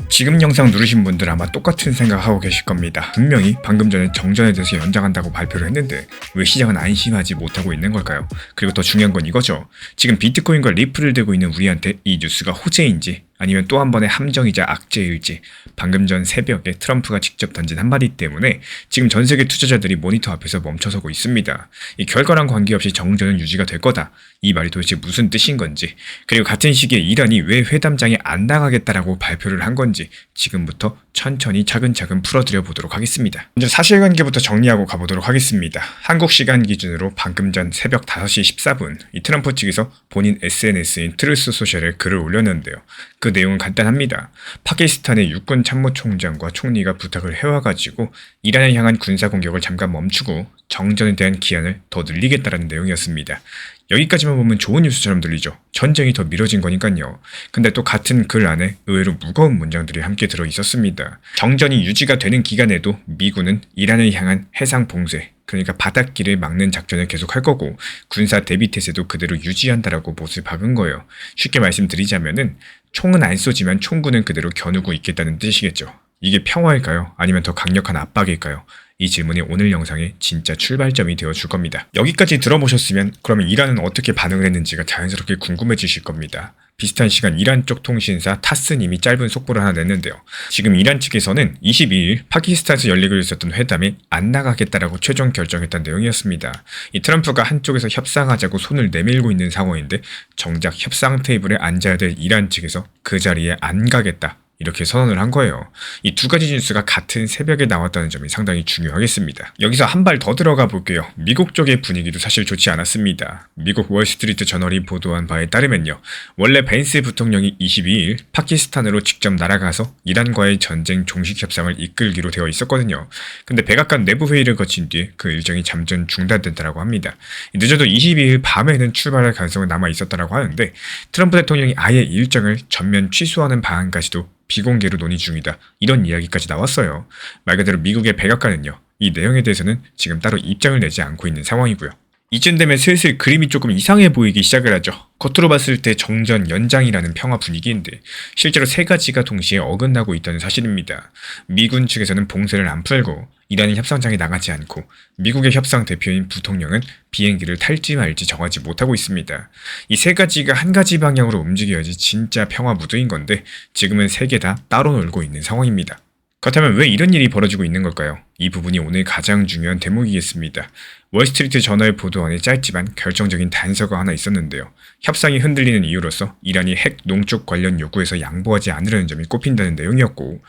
지금 영상 누르신 분들 아마 똑같은 생각하고 계실 겁니다. 분명히 방금 전에 정전에 대해서 연장한다고 발표를 했는데 왜 시장은 안심하지 못하고 있는 걸까요? 그리고 더 중요한 건 이거죠. 지금 비트코인과 리플을 들고 있는 우리한테 이 뉴스가 호재인지 아니면 또 한 번의 함정이자 악재일지 방금 전 새벽에 트럼프가 직접 던진 한마디 때문에 지금 전 세계 투자자들이 모니터 앞에서 멈춰서고 있습니다. 이 결과랑 관계없이 정전은 유지가 될 거다. 이 말이 도대체 무슨 뜻인 건지, 그리고 같은 시기에 이란이 왜 회담장에 안 나가겠다라고 발표를 한 건지 지금부터 천천히 차근차근 풀어드려 보도록 하겠습니다. 먼저 사실관계부터 정리하고 가보도록 하겠습니다. 한국 시간 기준으로 방금 전 새벽 5시 14분 이 트럼프 측에서 본인 SNS인 트루스 소셜에 글을 올렸는데요. 그 내용은 간단합니다. 파키스탄의 육군 참모총장과 총리가 부탁을 해와가지고 이란을 향한 군사 공격을 잠깐 멈추고 정전에 대한 기한을 더 늘리겠다라는 내용이었습니다. 여기까지만 보면 좋은 뉴스처럼 들리죠. 전쟁이 더 미뤄진 거니까요. 근데 또 같은 글 안에 의외로 무거운 문장들이 함께 들어 있었습니다. 정전이 유지가 되는 기간에도 미군은 이란을 향한 해상 봉쇄, 그러니까 바닷길을 막는 작전을 계속할 거고 군사 대비 태세도 그대로 유지한다라고 못을 박은 거예요. 쉽게 말씀드리자면은 총은 안 쏘지만 총구는 그대로 겨누고 있겠다는 뜻이겠죠. 이게 평화일까요? 아니면 더 강력한 압박일까요? 이 질문이 오늘 영상의 진짜 출발점이 되어줄 겁니다. 여기까지 들어보셨으면 그러면 이란은 어떻게 반응을 했는지가 자연스럽게 궁금해지실 겁니다. 비슷한 시간 이란 쪽 통신사 타스님이 짧은 속보를 하나 냈는데요. 지금 이란 측에서는 22일 파키스탄에서 열리고 있었던 회담에 안 나가겠다라고 최종 결정했다는 내용이었습니다. 이 트럼프가 한쪽에서 협상하자고 손을 내밀고 있는 상황인데 정작 협상 테이블에 앉아야 될 이란 측에서 그 자리에 안 가겠다, 이렇게 선언을 한 거예요. 이 두 가지 뉴스가 같은 새벽에 나왔다는 점이 상당히 중요하겠습니다. 여기서 한 발 더 들어가 볼게요. 미국 쪽의 분위기도 사실 좋지 않았습니다. 미국 월스트리트 저널이 보도한 바에 따르면요. 원래 벤스 부통령이 22일 파키스탄으로 직접 날아가서 이란과의 전쟁 종식 협상을 이끌기로 되어 있었거든요. 근데 백악관 내부 회의를 거친 뒤에 그 일정이 잠전 중단됐다고 합니다. 늦어도 22일 밤에는 출발할 가능성은 남아 있었다고 하는데 트럼프 대통령이 아예 일정을 전면 취소하는 방안까지도 비공개로 논의 중이다, 이런 이야기까지 나왔어요. 말 그대로 미국의 백악관은요, 이 내용에 대해서는 지금 따로 입장을 내지 않고 있는 상황이고요. 이쯤 되면 슬슬 그림이 조금 이상해 보이기 시작을 하죠. 겉으로 봤을 때 정전 연장이라는 평화 분위기인데 실제로 세 가지가 동시에 어긋나고 있다는 사실입니다. 미군 측에서는 봉쇄를 안 풀고 이란이 협상장에 나가지 않고 미국의 협상 대표인 부통령은 비행기를 탈지 말지 정하지 못하고 있습니다. 이 세 가지가 한 가지 방향으로 움직여야지 진짜 평화 무드인 건데 지금은 세 개 다 따로 놀고 있는 상황입니다. 그렇다면 왜 이런 일이 벌어지고 있는 걸까요? 이 부분이 오늘 가장 중요한 대목이겠습니다. 월스트리트 저널 보도 안에 짧지만 결정적인 단서가 하나 있었는데요. 협상이 흔들리는 이유로서 이란이 핵 농축 관련 요구에서 양보하지 않으려는 점이 꼽힌다는 내용이었고,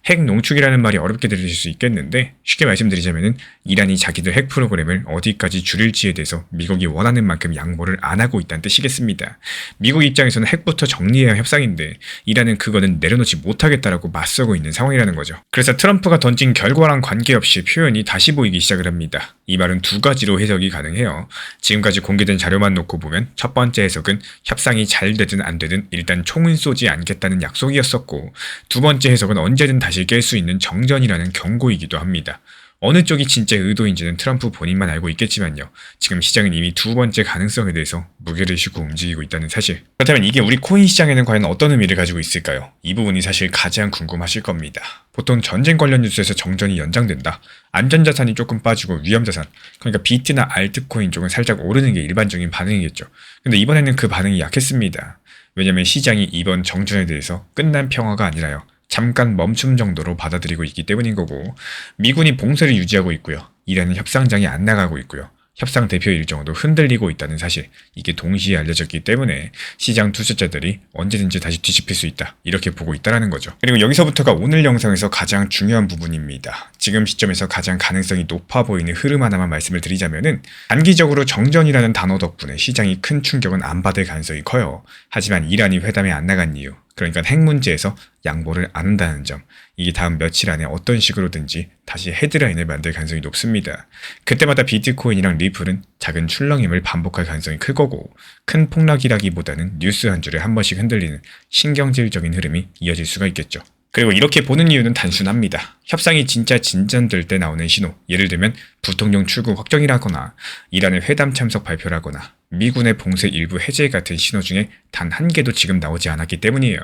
핵 농축이라는 말이 어렵게 들리실 수 있겠는데 쉽게 말씀드리자면은 이란이 자기들 핵 프로그램을 어디까지 줄일지에 대해서 미국이 원하는 만큼 양보를 안 하고 있다는 뜻이겠습니다. 미국 입장에서는 핵부터 정리해야 협상인데 이란은 그거는 내려놓지 못하겠다라고 맞서고 있는 상황이라는 거죠. 그래서 트럼프가 던진 결과랑 관계없이 표현이 다시 보이기 시작을 합니다. 이 말은 두 가지로 해석이 가능해요. 지금까지 공개된 자료만 놓고 보면 첫 번째 해석은 협상이 잘 되든 안 되든 일단 총은 쏘지 않겠다는 약속이었었고, 두 번째 해석은 언제든 다시 깰 수 있는 정전이라는 경고이기도 합니다. 어느 쪽이 진짜 의도인지는 트럼프 본인만 알고 있겠지만요. 지금 시장은 이미 두 번째 가능성에 대해서 무게를 싣고 움직이고 있다는 사실. 그렇다면 이게 우리 코인 시장에는 과연 어떤 의미를 가지고 있을까요? 이 부분이 사실 가장 궁금하실 겁니다. 보통 전쟁 관련 뉴스에서 정전이 연장된다, 안전자산이 조금 빠지고 위험자산, 그러니까 비트나 알트코인 쪽은 살짝 오르는 게 일반적인 반응이겠죠. 근데 이번에는 그 반응이 약했습니다. 왜냐면 시장이 이번 정전에 대해서 끝난 평화가 아니라요, 잠깐 멈춤 정도로 받아들이고 있기 때문인 거고, 미군이 봉쇄를 유지하고 있고요. 이란은 협상장에 안 나가고 있고요. 협상 대표 일정도 흔들리고 있다는 사실, 이게 동시에 알려졌기 때문에 시장 투자자들이 언제든지 다시 뒤집힐 수 있다, 이렇게 보고 있다는 거죠. 그리고 여기서부터가 오늘 영상에서 가장 중요한 부분입니다. 지금 시점에서 가장 가능성이 높아 보이는 흐름 하나만 말씀을 드리자면은 단기적으로 정전이라는 단어 덕분에 시장이 큰 충격은 안 받을 가능성이 커요. 하지만 이란이 회담에 안 나간 이유, 그러니까 핵 문제에서 양보를 안 한다는 점, 이게 다음 며칠 안에 어떤 식으로든지 다시 헤드라인을 만들 가능성이 높습니다. 그때마다 비트코인이랑 리플은 작은 출렁임을 반복할 가능성이 클 거고, 큰 폭락이라기보다는 뉴스 한 줄에 한 번씩 흔들리는 신경질적인 흐름이 이어질 수가 있겠죠. 그리고 이렇게 보는 이유는 단순합니다. 협상이 진짜 진전될 때 나오는 신호, 예를 들면 부통령 출국 확정이라거나 이란의 회담 참석 발표라거나 미군의 봉쇄 일부 해제 같은 신호 중에 단 한 개도 지금 나오지 않았기 때문이에요.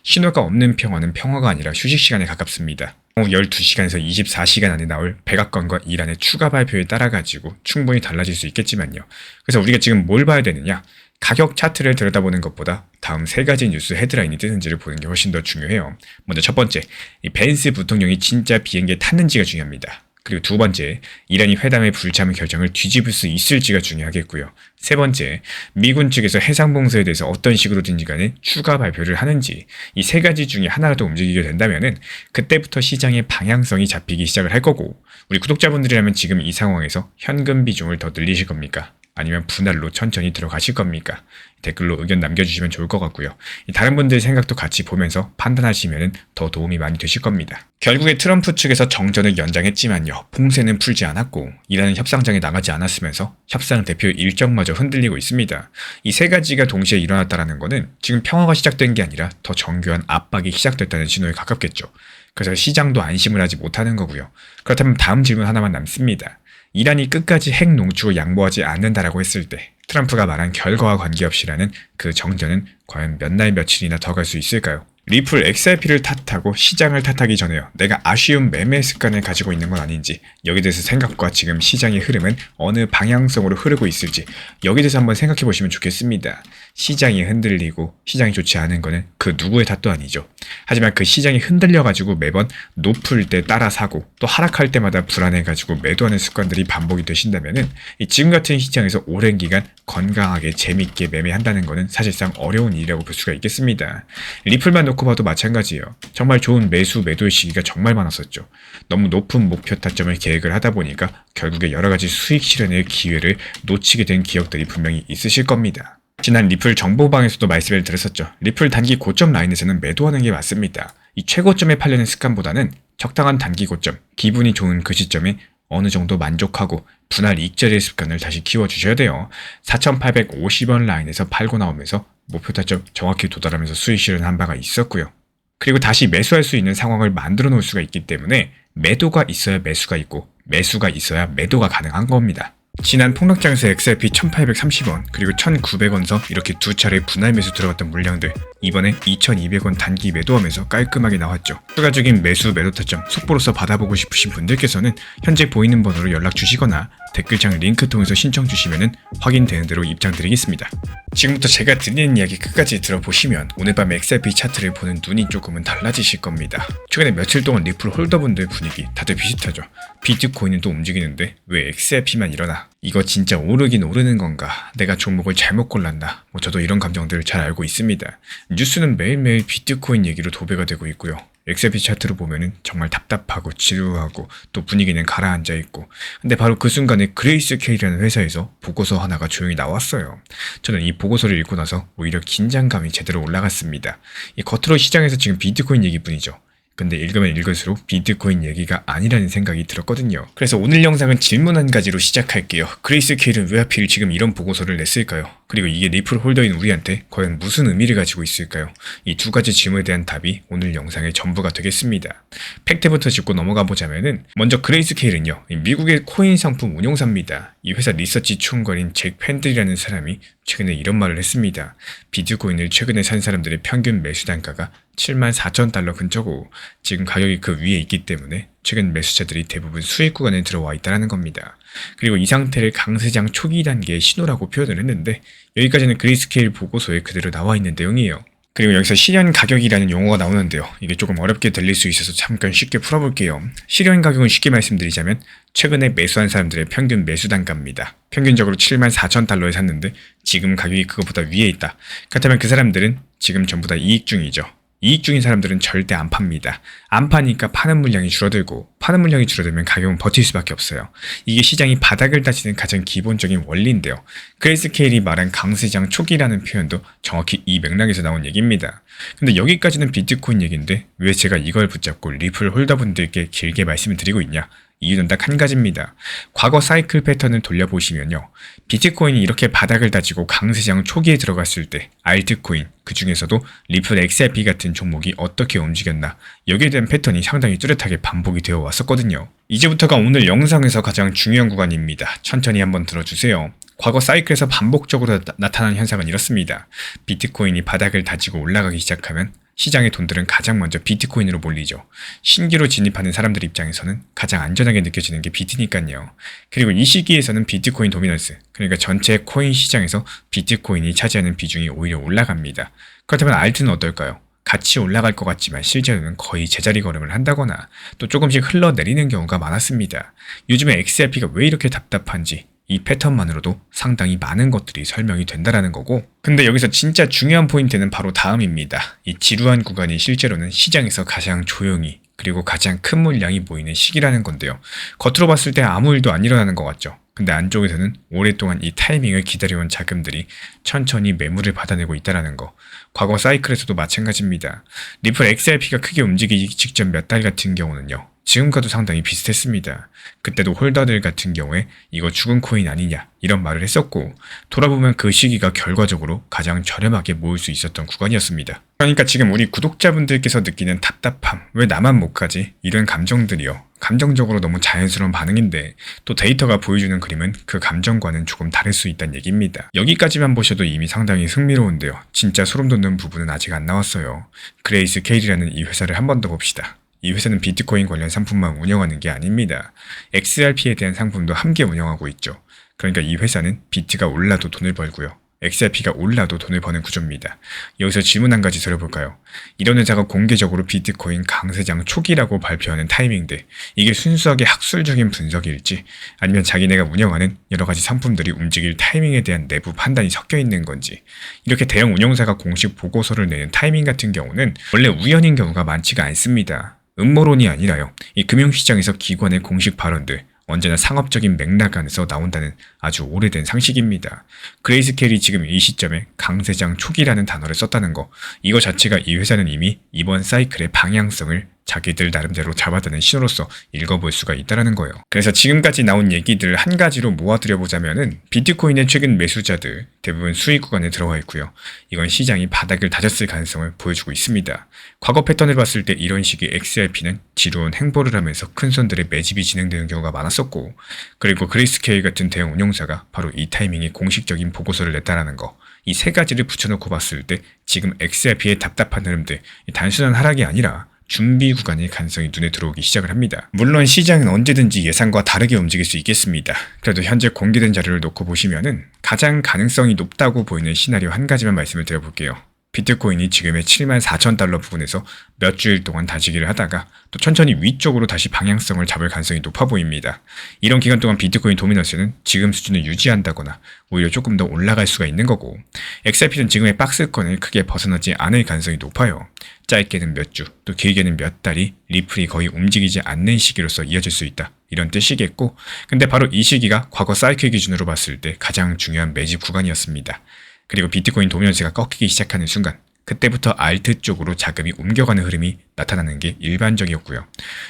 신호가 없는 평화는 평화가 아니라 휴식 시간에 가깝습니다. 12시간에서 24시간 안에 나올 백악관과 이란의 추가 발표에 따라 가지고 충분히 달라질 수 있겠지만요. 그래서 우리가 지금 뭘 봐야 되느냐? 가격 차트를 들여다보는 것보다 다음 세 가지 뉴스 헤드라인이 뜨는지를 보는 게 훨씬 더 중요해요. 먼저 첫 번째, 이 벤스 부통령이 진짜 비행기에 탔는지가 중요합니다. 그리고 두 번째, 이란이 회담의 불참 결정을 뒤집을 수 있을지가 중요하겠고요. 세 번째, 미군 측에서 해상봉쇄에 대해서 어떤 식으로든지 간에 추가 발표를 하는지, 이 세 가지 중에 하나라도 움직이게 된다면은 그때부터 시장의 방향성이 잡히기 시작을 할 거고, 우리 구독자분들이라면 지금 이 상황에서 현금 비중을 더 늘리실 겁니까? 아니면 분할로 천천히 들어가실 겁니까? 댓글로 의견 남겨주시면 좋을 것 같고요. 다른 분들의 생각도 같이 보면서 판단하시면 더 도움이 많이 되실 겁니다. 결국에 트럼프 측에서 정전을 연장했지만요. 봉쇄는 풀지 않았고 이란은 협상장에 나가지 않았으면서 협상 대표 일정마저 흔들리고 있습니다. 이 세 가지가 동시에 일어났다는 것은 지금 평화가 시작된 게 아니라 더 정교한 압박이 시작됐다는 신호에 가깝겠죠. 그래서 시장도 안심을 하지 못하는 거고요. 그렇다면 다음 질문 하나만 남습니다. 이란이 끝까지 핵 농축을 양보하지 않는다라고 했을 때 트럼프가 말한 결과와 관계없이라는 그 정전은 과연 몇 날 며칠이나 더 갈 수 있을까요? 리플 XRP를 탓하고 시장을 탓하기 전에요. 내가 아쉬운 매매 습관을 가지고 있는 건 아닌지, 여기에 대해서 생각과 지금 시장의 흐름은 어느 방향성으로 흐르고 있을지 여기에 대해서 한번 생각해 보시면 좋겠습니다. 시장이 흔들리고 시장이 좋지 않은 거는 그 누구의 탓도 아니죠. 하지만 그 시장이 흔들려가지고 매번 높을 때 따라 사고 또 하락할 때마다 불안해가지고 매도하는 습관들이 반복이 되신다면은 지금 같은 시장에서 오랜 기간 건강하게 재밌게 매매한다는 거는 사실상 어려운 일이라고 볼 수가 있겠습니다. 리플만 놓고 봐도 마찬가지예요. 정말 좋은 매도의 시기가 정말 많았었죠. 너무 높은 목표 타점을 계획을 하다 보니까 결국에 여러 가지 수익 실현의 기회를 놓치게 된 기억들이 분명히 있으실 겁니다. 지난 리플 정보방에서도 말씀을 드렸었죠. 리플 단기 고점 라인에서는 매도하는 게 맞습니다. 이 최고점에 팔려는 습관보다는 적당한 단기 고점, 기분이 좋은 그 시점에 어느 정도 만족하고 분할 익절의 습관을 다시 키워주셔야 돼요. 4,850원 라인에서 팔고 나오면서 목표 타점 정확히 도달하면서 수익 실현한 바가 있었고요. 그리고 다시 매수할 수 있는 상황을 만들어 놓을 수가 있기 때문에 매도가 있어야 매수가 있고 매수가 있어야 매도가 가능한 겁니다. 지난 폭락장에서 XRP 1830원 그리고 1900원서 이렇게 두 차례 분할 매수 들어갔던 물량들 이번에 2200원 단기 매도하면서 깔끔하게 나왔죠. 추가적인 매수 매도 타점 속보로서 받아보고 싶으신 분들께서는 현재 보이는 번호로 연락 주시거나 댓글창 링크 통해서 신청 주시면 확인되는 대로 입장 드리겠습니다. 지금부터 제가 드리는 이야기 끝까지 들어보시면 오늘 밤 XRP 차트를 보는 눈이 조금은 달라지실 겁니다. 최근에 며칠 동안 리플 홀더분들 분위기 다들 비슷하죠. 비트코인은 또 움직이는데 왜 XRP만 일어나? 이거 진짜 오르긴 오르는 건가? 내가 종목을 잘못 골랐나? 저도 이런 감정들을 잘 알고 있습니다. 뉴스는 매일매일 비트코인 얘기로 도배가 되고 있고요. XRP 차트로 보면은 정말 답답하고 지루하고 또 분위기는 가라앉아 있고, 근데 바로 그 순간에 그레이스케일이라는 회사에서 보고서 하나가 조용히 나왔어요. 저는 이 보고서를 읽고 나서 오히려 긴장감이 제대로 올라갔습니다. 이 겉으로 시장에서 지금 비트코인 얘기뿐이죠. 근데 읽으면 읽을수록 비트코인 얘기가 아니라는 생각이 들었거든요. 그래서 오늘 영상은 질문 한 가지로 시작할게요. 그레이스케일은 왜 하필 지금 이런 보고서를 냈을까요? 그리고 이게 리플 홀더인 우리한테 과연 무슨 의미를 가지고 있을까요? 이 두 가지 질문에 대한 답이 오늘 영상의 전부가 되겠습니다. 팩트부터 짚고 넘어가 보자면은 먼저 그레이스케일은요, 미국의 코인 상품 운용사입니다. 이 회사 리서치 총괄인 잭 팬들이라는 사람이 최근에 이런 말을 했습니다. 비트코인을 최근에 산 사람들의 평균 매수 단가가 74,000달러 근처고 지금 가격이 그 위에 있기 때문에 최근 매수자들이 대부분 수익 구간에 들어와 있다는 겁니다. 그리고 이 상태를 강세장 초기 단계의 신호라고 표현을 했는데 여기까지는 그레이스케일 보고서에 그대로 나와 있는 내용이에요. 그리고 여기서 실현 가격이라는 용어가 나오는데요. 이게 조금 어렵게 들릴 수 있어서 잠깐 쉽게 풀어볼게요. 실현 가격은 쉽게 말씀드리자면 최근에 매수한 사람들의 평균 매수 단가입니다. 평균적으로 74,000달러에 샀는데 지금 가격이 그것보다 위에 있다. 그렇다면 그 사람들은 지금 전부 다 이익 중이죠. 이익 중인 사람들은 절대 안 팝니다. 안 파니까 파는 물량이 줄어들고 파는 물량이 줄어들면 가격은 버틸 수밖에 없어요. 이게 시장이 바닥을 다지는 가장 기본적인 원리인데요. 그레이스케일이 말한 강세장 초기라는 표현도 정확히 이 맥락에서 나온 얘기입니다. 근데 여기까지는 비트코인 얘기인데 왜 제가 이걸 붙잡고 리플 홀더분들께 길게 말씀을 드리고 있냐? 이유는 딱 한 가지입니다. 과거 사이클 패턴을 돌려보시면요. 비트코인이 이렇게 바닥을 다지고 강세장 초기에 들어갔을 때 알트코인, 그 중에서도 리플 XRP 같은 종목이 어떻게 움직였나, 여기에 대한 패턴이 상당히 뚜렷하게 반복이 되어 왔었거든요. 이제부터가 오늘 영상에서 가장 중요한 구간입니다. 천천히 한번 들어주세요. 과거 사이클에서 반복적으로 나타난 현상은 이렇습니다. 비트코인이 바닥을 다지고 올라가기 시작하면 시장의 돈들은 가장 먼저 비트코인으로 몰리죠. 신규로 진입하는 사람들 입장에서는 가장 안전하게 느껴지는 게 비트니까요. 그리고 이 시기에서는 비트코인 도미넌스, 그러니까 전체 코인 시장에서 비트코인이 차지하는 비중이 오히려 올라갑니다. 그렇다면 알트는 어떨까요? 같이 올라갈 것 같지만 실제로는 거의 제자리 걸음을 한다거나 또 조금씩 흘러내리는 경우가 많았습니다. 요즘에 XRP가 왜 이렇게 답답한지 이 패턴만으로도 상당히 많은 것들이 설명이 된다라는 거고, 근데 여기서 진짜 중요한 포인트는 바로 다음입니다. 이 지루한 구간이 실제로는 시장에서 가장 조용히 그리고 가장 큰 물량이 모이는 시기라는 건데요. 겉으로 봤을 때 아무 일도 안 일어나는 것 같죠. 근데 안쪽에서는 오랫동안 이 타이밍을 기다려온 자금들이 천천히 매물을 받아내고 있다는 거. 과거 사이클에서도 마찬가지입니다. 리플 XRP가 크게 움직이기 직전 몇 달 같은 경우는요, 지금과도 상당히 비슷했습니다. 그때도 홀더들 같은 경우에 이거 죽은 코인 아니냐 이런 말을 했었고, 돌아보면 그 시기가 결과적으로 가장 저렴하게 모을 수 있었던 구간이었습니다. 그러니까 지금 우리 구독자분들께서 느끼는 답답함, 왜 나만 못 가지? 이런 감정들이요, 감정적으로 너무 자연스러운 반응인데 또 데이터가 보여주는 그림은 그 감정과는 조금 다를 수 있다는 얘기입니다. 여기까지만 보셔도 이미 상당히 흥미로운데요. 진짜 소름 돋는 부분은 아직 안 나왔어요. 그레이스케일이라는 이 회사를 한 번 더 봅시다. 이 회사는 비트코인 관련 상품만 운영하는 게 아닙니다. XRP에 대한 상품도 함께 운영하고 있죠. 그러니까 이 회사는 비트가 올라도 돈을 벌고요, XRP가 올라도 돈을 버는 구조입니다. 여기서 질문 한 가지 드려볼까요? 이런 회사가 공개적으로 비트코인 강세장 초기라고 발표하는 타이밍인데 이게 순수하게 학술적인 분석일지 아니면 자기네가 운영하는 여러 가지 상품들이 움직일 타이밍에 대한 내부 판단이 섞여 있는 건지, 이렇게 대형 운영사가 공식 보고서를 내는 타이밍 같은 경우는 원래 우연인 경우가 많지가 않습니다. 음모론이 아니라요, 이 금융시장에서 기관의 공식 발언들 언제나 상업적인 맥락 안에서 나온다는 아주 오래된 상식입니다. 그레이스케일이 지금 이 시점에 강세장 초기라는 단어를 썼다는 거, 이거 자체가 이 회사는 이미 이번 사이클의 방향성을 자기들 나름대로 잡아드는 신호로서 읽어볼 수가 있다는 거예요. 그래서 지금까지 나온 얘기들을 한 가지로 모아드려보자면은 비트코인의 최근 매수자들 대부분 수익 구간에 들어와 있고요. 이건 시장이 바닥을 다졌을 가능성을 보여주고 있습니다. 과거 패턴을 봤을 때 이런 식의 XRP는 지루한 행보를 하면서 큰 손들의 매집이 진행되는 경우가 많았었고, 그리고 그레이스케일 같은 대형 운용사가 바로 이 타이밍에 공식적인 보고서를 냈다는 거, 이 세 가지를 붙여놓고 봤을 때 지금 XRP의 답답한 흐름들, 단순한 하락이 아니라 준비 구간의 가능성이 눈에 들어오기 시작을 합니다. 물론 시장은 언제든지 예상과 다르게 움직일 수 있겠습니다. 그래도 현재 공개된 자료를 놓고 보시면은 가장 가능성이 높다고 보이는 시나리오 한 가지만 말씀을 드려볼게요. 비트코인이 지금의 74,000달러 부근에서 몇 주일 동안 다지기를 하다가 또 천천히 위쪽으로 다시 방향성을 잡을 가능성이 높아 보입니다. 이런 기간 동안 비트코인 도미넌스는 지금 수준을 유지한다거나 오히려 조금 더 올라갈 수가 있는 거고, XRP는 지금의 박스권을 크게 벗어나지 않을 가능성이 높아요. 짧게는 몇 주, 또 길게는 몇 달이 리플이 거의 움직이지 않는 시기로서 이어질 수 있다, 이런 뜻이겠고, 근데 바로 이 시기가 과거 사이클 기준으로 봤을 때 가장 중요한 매집 구간이었습니다. 그리고 비트코인 도미넌스가 꺾이기 시작하는 순간, 그때부터 알트 쪽으로 자금이 옮겨가는 흐름이 나타나는 게 일반적이었고요.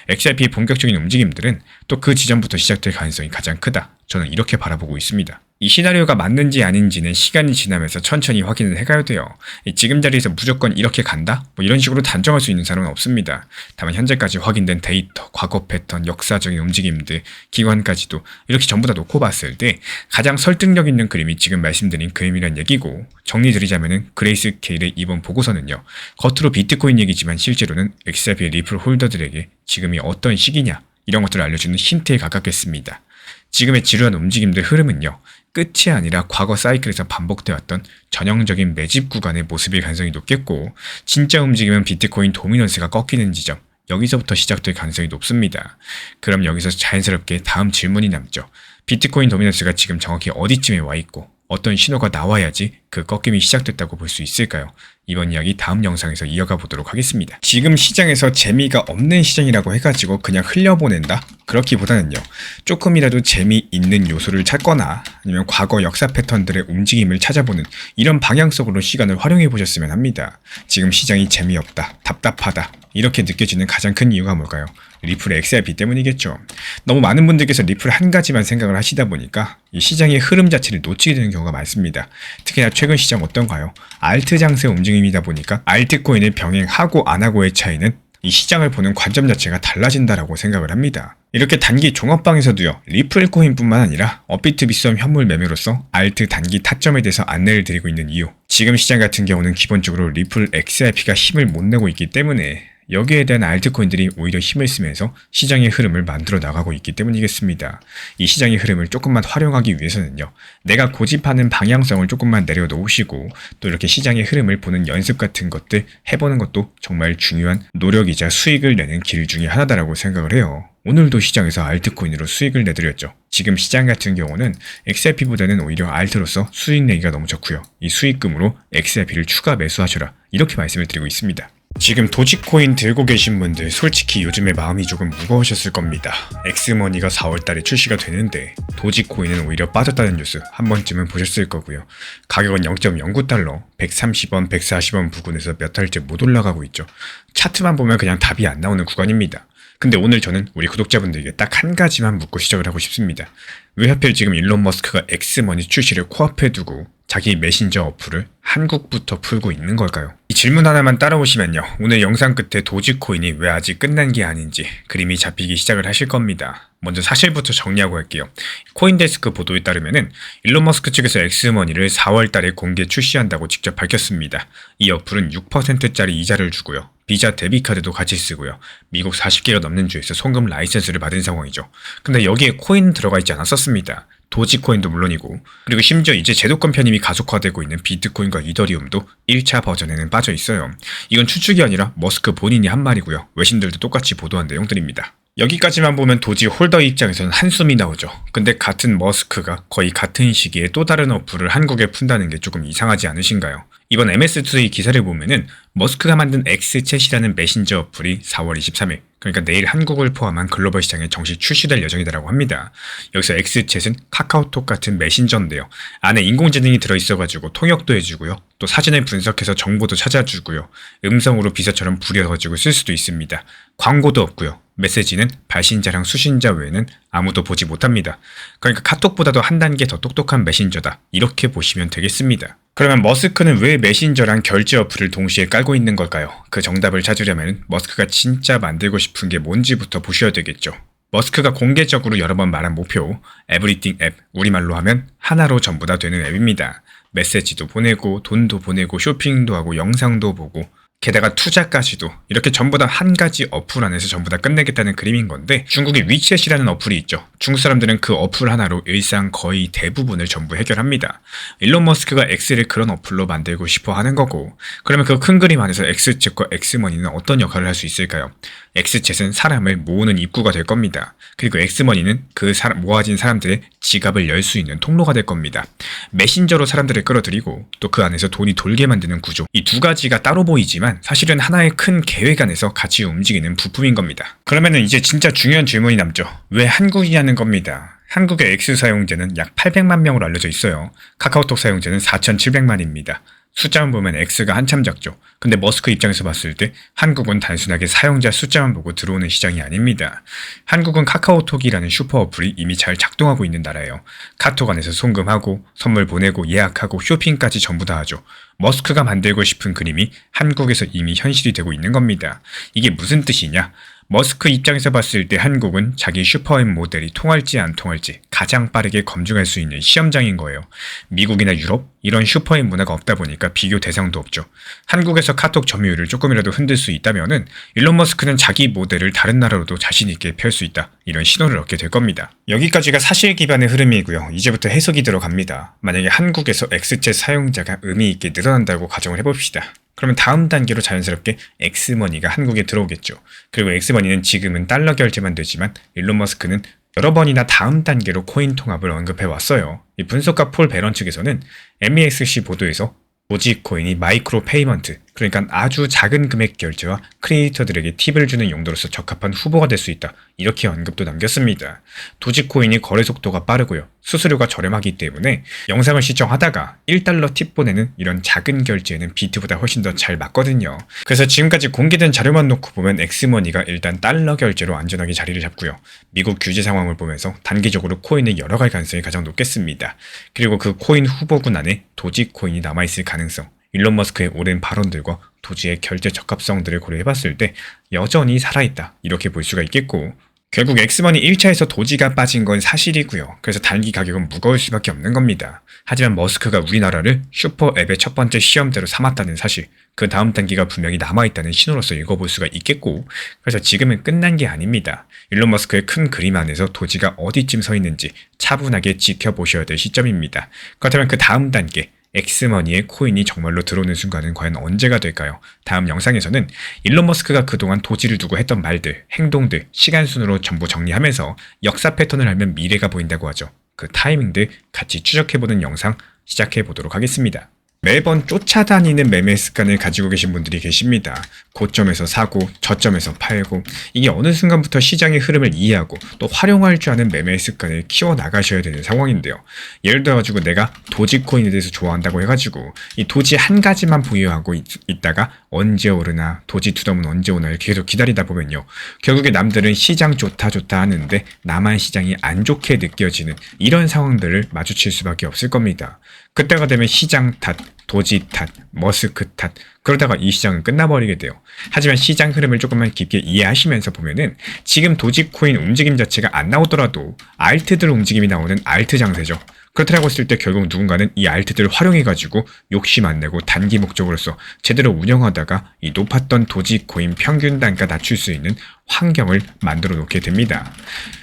XRP의 본격적인 움직임들은 또 그 지점부터 시작될 가능성이 가장 크다, 저는 이렇게 바라보고 있습니다. 이 시나리오가 맞는지 아닌지는 시간이 지나면서 천천히 확인을 해가야 돼요. 지금 자리에서 무조건 이렇게 간다? 뭐 이런 식으로 단정할 수 있는 사람은 없습니다. 다만 현재까지 확인된 데이터, 과거 패턴, 역사적인 움직임들, 기관까지도 이렇게 전부 다 놓고 봤을 때 가장 설득력 있는 그림이 지금 말씀드린 그림이란 얘기고, 정리드리자면은 그레이스케일의 이번 보고서는요, 겉으로 비트코인 얘기지만 실제로는 XRP 리플 홀더들에게 지금이 어떤 시기냐, 이런 것들을 알려주는 힌트에 가깝겠습니다. 지금의 지루한 움직임들 흐름은요, 끝이 아니라 과거 사이클에서 반복되었던 전형적인 매집 구간의 모습일 가능성이 높겠고, 진짜 움직임은 비트코인 도미넌스가 꺾이는 지점, 여기서부터 시작될 가능성이 높습니다. 그럼 여기서 자연스럽게 다음 질문이 남죠. 비트코인 도미넌스가 지금 정확히 어디쯤에 와 있고 어떤 신호가 나와야지 그 꺾임이 시작됐다고 볼 수 있을까요? 이번 이야기 다음 영상에서 이어가 보도록 하겠습니다. 지금 시장에서 재미가 없는 시장이라고 해가지고 그냥 흘려보낸다? 그렇기보다는요, 조금이라도 재미있는 요소를 찾거나 아니면 과거 역사 패턴들의 움직임을 찾아보는 이런 방향성으로 시간을 활용해 보셨으면 합니다. 지금 시장이 재미없다, 답답하다, 이렇게 느껴지는 가장 큰 이유가 뭘까요? 리플 XRP 때문이겠죠. 너무 많은 분들께서 리플 한 가지만 생각을 하시다 보니까 이 시장의 흐름 자체를 놓치게 되는 경우가 많습니다. 특히나 최근 시장 어떤가요? 알트 장세 움직임이다 보니까 알트코인을 병행하고 안 하고의 차이는 이 시장을 보는 관점 자체가 달라진다라고 생각을 합니다. 이렇게 단기 종합방에서도요, 리플 코인뿐만 아니라 업비트 비썸 현물 매매로서 알트 단기 타점에 대해서 안내를 드리고 있는 이유, 지금 시장 같은 경우는 기본적으로 리플 XRP가 힘을 못 내고 있기 때문에 여기에 대한 알트코인들이 오히려 힘을 쓰면서 시장의 흐름을 만들어 나가고 있기 때문이겠습니다. 이 시장의 흐름을 조금만 활용하기 위해서는요, 내가 고집하는 방향성을 조금만 내려놓으시고 또 이렇게 시장의 흐름을 보는 연습 같은 것들 해보는 것도 정말 중요한 노력이자 수익을 내는 길 중에 하나다라고 생각을 해요. 오늘도 시장에서 알트코인으로 수익을 내드렸죠. 지금 시장 같은 경우는 XRP보다는 오히려 알트로서 수익 내기가 너무 좋고요. 이 수익금으로 XRP를 추가 매수하셔라, 이렇게 말씀을 드리고 있습니다. 지금 도지코인 들고 계신 분들 솔직히 요즘에 마음이 조금 무거우셨을 겁니다. 엑스머니가 4월달에 출시가 되는데 도지코인은 오히려 빠졌다는 뉴스 한 번쯤은 보셨을 거고요. 가격은 0.09달러, 130원, 140원 부근에서 몇 달째 못 올라가고 있죠. 차트만 보면 그냥 답이 안 나오는 구간입니다. 근데 오늘 저는 우리 구독자분들에게 딱 한 가지만 묻고 시작을 하고 싶습니다. 왜 하필 지금 일론 머스크가 엑스머니 출시를 코앞에 두고 자기 메신저 어플을 한국부터 풀고 있는 걸까요? 이 질문 하나만 따라오시면요, 오늘 영상 끝에 도지코인이 왜 아직 끝난 게 아닌지 그림이 잡히기 시작을 하실 겁니다. 먼저 사실부터 정리하고 할게요. 코인데스크 보도에 따르면은 일론 머스크 측에서 엑스머니를 4월 달에 공개 출시한다고 직접 밝혔습니다. 이 어플은 6%짜리 이자를 주고요. 비자 데비카드도 같이 쓰고요. 미국 40개가 넘는 주에서 송금 라이센스를 받은 상황이죠. 근데 여기에 코인 들어가 있지 않았었습니다. 도지코인도 물론이고, 그리고 심지어 이제 제도권 편입이 가속화되고 있는 비트코인과 이더리움도 1차 버전에는 빠져 있어요. 이건 추측이 아니라 머스크 본인이 한 말이고요. 외신들도 똑같이 보도한 내용들입니다. 여기까지만 보면 도지 홀더 입장에서는 한숨이 나오죠. 근데 같은 머스크가 거의 같은 시기에 또 다른 어플을 한국에 푼다는 게 조금 이상하지 않으신가요? 이번 MS2의 기사를 보면은 머스크가 만든 엑스챗이라는 메신저 어플이 4월 23일, 그러니까 내일 한국을 포함한 글로벌 시장에 정식 출시될 예정이라고 합니다. 여기서 엑스챗은 카카오톡 같은 메신저인데요. 안에 인공지능이 들어있어가지고 통역도 해주고요. 또 사진을 분석해서 정보도 찾아주고요. 음성으로 비서처럼 부려가지고 쓸 수도 있습니다. 광고도 없고요. 메시지는 발신자랑 수신자 외에는 아무도 보지 못합니다. 그러니까 카톡보다도 한 단계 더 똑똑한 메신저다, 이렇게 보시면 되겠습니다. 그러면 머스크는 왜 메신저랑 결제 어플을 동시에 깔고 있는 걸까요? 그 정답을 찾으려면 머스크가 진짜 만들고 싶은 게 뭔지부터 보셔야 되겠죠. 머스크가 공개적으로 여러 번 말한 목표, 에브리띵 앱, 우리말로 하면 하나로 전부 다 되는 앱입니다. 메시지도 보내고 돈도 보내고 쇼핑도 하고 영상도 보고 게다가 투자까지도 이렇게 전부 다 한 가지 어플 안에서 전부 다 끝내겠다는 그림인 건데, 중국의 위챗이라는 어플이 있죠. 중국 사람들은 그 어플 하나로 일상 거의 대부분을 전부 해결합니다. 일론 머스크가 X를 그런 어플로 만들고 싶어 하는 거고, 그러면 그 큰 그림 안에서 X챗과 엑스머니는 어떤 역할을 할 수 있을까요? X챗은 사람을 모으는 입구가 될 겁니다. 그리고 엑스머니는 그 모아진 사람들의 지갑을 열 수 있는 통로가 될 겁니다. 메신저로 사람들을 끌어들이고 또 그 안에서 돈이 돌게 만드는 구조, 이 두 가지가 따로 보이지만 사실은 하나의 큰 계획 안에서 같이 움직이는 부품인 겁니다. 그러면은 이제 진짜 중요한 질문이 남죠. 왜 한국이냐는 겁니다. 한국의 X 사용자는 약 800만 명으로 알려져 있어요. 카카오톡 사용자는 4,700만입니다. 숫자만 보면 X가 한참 작죠. 근데 머스크 입장에서 봤을 때 한국은 단순하게 사용자 숫자만 보고 들어오는 시장이 아닙니다. 한국은 카카오톡이라는 슈퍼 어플이 이미 잘 작동하고 있는 나라예요. 카톡 안에서 송금하고 선물 보내고 예약하고 쇼핑까지 전부 다 하죠. 머스크가 만들고 싶은 그림이 한국에서 이미 현실이 되고 있는 겁니다. 이게 무슨 뜻이냐? 머스크 입장에서 봤을 때 한국은 자기 슈퍼앱 모델이 통할지 안 통할지 가장 빠르게 검증할 수 있는 시험장인 거예요. 미국이나 유럽 이런 슈퍼앱 문화가 없다 보니까 비교 대상도 없죠. 한국에서 카톡 점유율을 조금이라도 흔들 수 있다면은 일론 머스크는 자기 모델을 다른 나라로도 자신 있게 펼 수 있다, 이런 신호를 얻게 될 겁니다. 여기까지가 사실 기반의 흐름이고요. 이제부터 해석이 들어갑니다. 만약에 한국에서 X챗 사용자가 의미 있게 늘어난다고 가정을 해봅시다. 그러면 다음 단계로 자연스럽게 엑스머니가 한국에 들어오겠죠. 그리고 엑스머니는 지금은 달러 결제만 되지만 일론 머스크는 여러 번이나 다음 단계로 코인 통합을 언급해 왔어요. 이 분석가 폴 베런 측에서는 MEXC 보도에서 도지코인이 마이크로 페이먼트, 그러니까 아주 작은 금액 결제와 크리에이터들에게 팁을 주는 용도로서 적합한 후보가 될 수 있다, 이렇게 언급도 남겼습니다. 도지코인이 거래 속도가 빠르고요. 수수료가 저렴하기 때문에 영상을 시청하다가 1달러 팁 보내는 이런 작은 결제에는 비트보다 훨씬 더 잘 맞거든요. 그래서 지금까지 공개된 자료만 놓고 보면 엑스머니가 일단 달러 결제로 안전하게 자리를 잡고요. 미국 규제 상황을 보면서 단기적으로 코인을 열어갈 가능성이 가장 높겠습니다. 그리고 그 코인 후보군 안에 도지코인이 남아있을 가능성, 일론 머스크의 오랜 발언들과 도지의 결제 적합성들을 고려해봤을 때 여전히 살아있다, 이렇게 볼 수가 있겠고, 결국 엑스번이 1차에서 도지가 빠진 건 사실이고요. 그래서 단기 가격은 무거울 수밖에 없는 겁니다. 하지만 머스크가 우리나라를 슈퍼앱의 첫 번째 시험대로 삼았다는 사실, 그 다음 단기가 분명히 남아있다는 신호로서 읽어볼 수가 있겠고, 그래서 지금은 끝난 게 아닙니다. 일론 머스크의 큰 그림 안에서 도지가 어디쯤 서 있는지 차분하게 지켜보셔야 될 시점입니다. 그렇다면 그 다음 단계, 엑스머니의 코인이 정말로 들어오는 순간은 과연 언제가 될까요? 다음 영상에서는 일론 머스크가 그동안 도지를 두고 했던 말들, 행동들, 시간순으로 전부 정리하면서 역사 패턴을 알면 미래가 보인다고 하죠. 그 타이밍들 같이 추적해보는 영상 시작해보도록 하겠습니다. 매번 쫓아다니는 매매 습관을 가지고 계신 분들이 계십니다. 고점에서 사고, 저점에서 팔고, 이게 어느 순간부터 시장의 흐름을 이해하고 또 활용할 줄 아는 매매 습관을 키워나가셔야 되는 상황인데요. 예를 들어가지고 내가 도지코인에 대해서 좋아한다고 해가지고 이 도지 한 가지만 보유하고 있다가 언제 오르나, 도지 투덤은 언제 오나 이렇게 계속 기다리다 보면요. 결국에 남들은 시장 좋다 하는데 나만 시장이 안 좋게 느껴지는 이런 상황들을 마주칠 수밖에 없을 겁니다. 그때가 되면 시장 탓, 도지 탓, 머스크 탓, 그러다가 이 시장은 끝나버리게 돼요. 하지만 시장 흐름을 조금만 깊게 이해하시면서 보면은 지금 도지코인 움직임 자체가 안 나오더라도 알트들 움직임이 나오는 알트 장세죠. 그렇다고 했을 때 결국 누군가는 이 알트들을 활용해가지고 욕심 안 내고 단기 목적으로서 제대로 운영하다가 이 높았던 도지코인 평균 단가 낮출 수 있는 환경을 만들어 놓게 됩니다.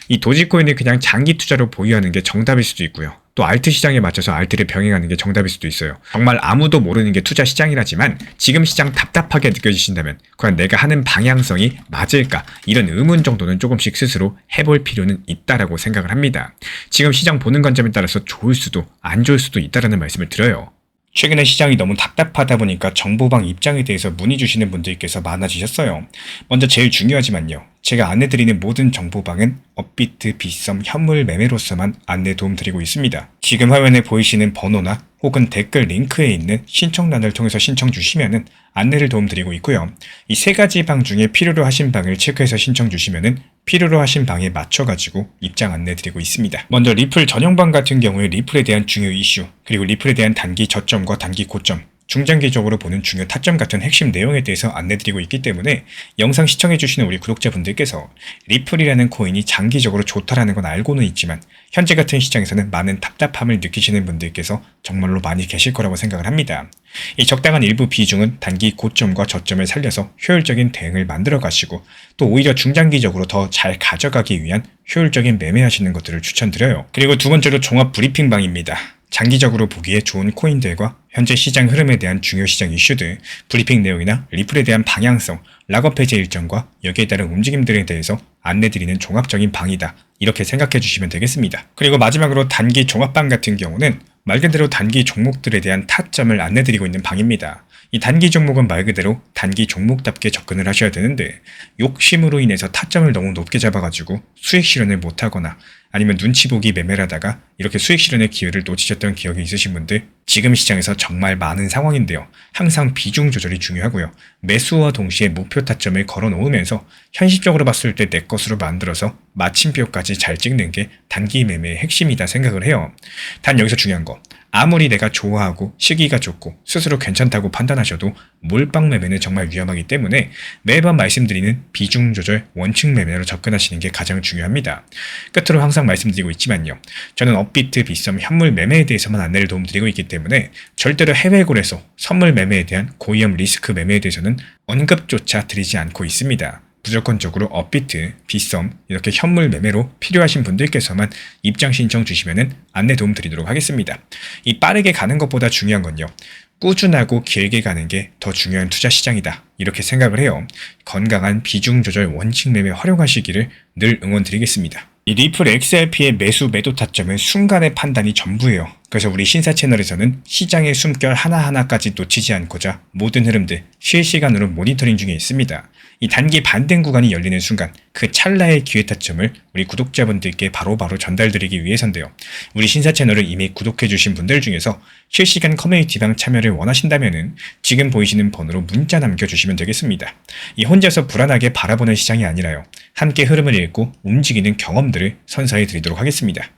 이 도지코인을 그냥 장기 투자로 보유하는 게 정답일 수도 있고요. 또 알트 시장에 맞춰서 알트를 병행하는 게 정답일 수도 있어요. 정말 아무도 모르는 게 투자 시장이라지만 지금 시장 답답하게 느껴지신다면 과연 내가 하는 방향성이 맞을까? 이런 의문 정도는 조금씩 스스로 해볼 필요는 있다라고 생각을 합니다. 지금 시장 보는 관점에 따라서 좋을 수도 안 좋을 수도 있다라는 말씀을 드려요. 최근에 시장이 너무 답답하다 보니까 정보방 입장에 대해서 문의 주시는 분들께서 많아지셨어요. 먼저 제일 중요하지만요. 제가 안내드리는 모든 정보방은 업비트, 빗썸, 현물 매매로서만 안내 도움드리고 있습니다. 지금 화면에 보이시는 번호나 혹은 댓글 링크에 있는 신청란을 통해서 신청 주시면은 안내를 도움드리고 있고요. 이 세 가지 방 중에 필요로 하신 방을 체크해서 신청 주시면은 필요로 하신 방에 맞춰가지고 입장 안내드리고 있습니다. 먼저 리플 전용방 같은 경우에 리플에 대한 중요 이슈, 그리고 리플에 대한 단기 저점과 단기 고점, 중장기적으로 보는 중요 타점 같은 핵심 내용에 대해서 안내드리고 있기 때문에 영상 시청해주시는 우리 구독자분들께서 리플이라는 코인이 장기적으로 좋다라는 건 알고는 있지만 현재 같은 시장에서는 많은 답답함을 느끼시는 분들께서 정말로 많이 계실 거라고 생각을 합니다. 이 적당한 일부 비중은 단기 고점과 저점을 살려서 효율적인 대응을 만들어 가시고 또 오히려 중장기적으로 더 잘 가져가기 위한 효율적인 매매하시는 것들을 추천드려요. 그리고 두 번째로 종합 브리핑방입니다. 장기적으로 보기에 좋은 코인들과 현재 시장 흐름에 대한 중요 시장 이슈들, 브리핑 내용이나 리플에 대한 방향성, 락업 해제 일정과 여기에 따른 움직임들에 대해서 안내드리는 종합적인 방이다. 이렇게 생각해 주시면 되겠습니다. 그리고 마지막으로 단기 종합방 같은 경우는 말 그대로 단기 종목들에 대한 타점을 안내드리고 있는 방입니다. 이 단기 종목은 말 그대로 단기 종목답게 접근을 하셔야 되는데 욕심으로 인해서 타점을 너무 높게 잡아가지고 수익 실현을 못하거나 아니면 눈치 보기 매매를 하다가 이렇게 수익 실현의 기회를 놓치셨던 기억이 있으신 분들 지금 시장에서 정말 많은 상황인데요. 항상 비중 조절이 중요하고요. 매수와 동시에 목표 타점을 걸어 놓으면서 현실적으로 봤을 때 내 것으로 만들어서 마침표까지 잘 찍는 게 단기 매매의 핵심이다 생각을 해요. 단 여기서 중요한 거. 아무리 내가 좋아하고 시기가 좋고 스스로 괜찮다고 판단하셔도 몰빵 매매는 정말 위험하기 때문에 매번 말씀드리는 비중 조절 원칙 매매로 접근하시는 게 가장 중요합니다. 끝으로 항상 말씀드리고 있지만요. 저는 업비트, 빗썸, 현물 매매에 대해서만 안내를 도움드리고 있기 때문에 절대로 해외거래소, 선물 매매에 대한 고위험 리스크 매매에 대해서는 언급조차 드리지 않고 있습니다. 무조건적으로 업비트, 빗썸 이렇게 현물 매매로 필요하신 분들께서만 입장 신청 주시면은 안내 도움 드리도록 하겠습니다. 이 빠르게 가는 것보다 중요한 건요. 꾸준하고 길게 가는 게 더 중요한 투자 시장이다. 이렇게 생각을 해요. 건강한 비중 조절 원칙 매매 활용하시기를 늘 응원드리겠습니다. 이 리플 XRP의 매수 매도 타점은 순간의 판단이 전부예요. 그래서 우리 신사 채널에서는 시장의 숨결 하나하나까지 놓치지 않고자 모든 흐름들 실시간으로 모니터링 중에 있습니다. 이 단기 반등 구간이 열리는 순간 그 찰나의 기회 타점을 우리 구독자분들께 바로바로 전달드리기 위해서인데요. 우리 신사 채널을 이미 구독해주신 분들 중에서 실시간 커뮤니티방 참여를 원하신다면 지금 보이시는 번호로 문자 남겨주시면 되겠습니다. 이 혼자서 불안하게 바라보는 시장이 아니라요. 함께 흐름을 읽고 움직이는 경험들을 선사해 드리도록 하겠습니다.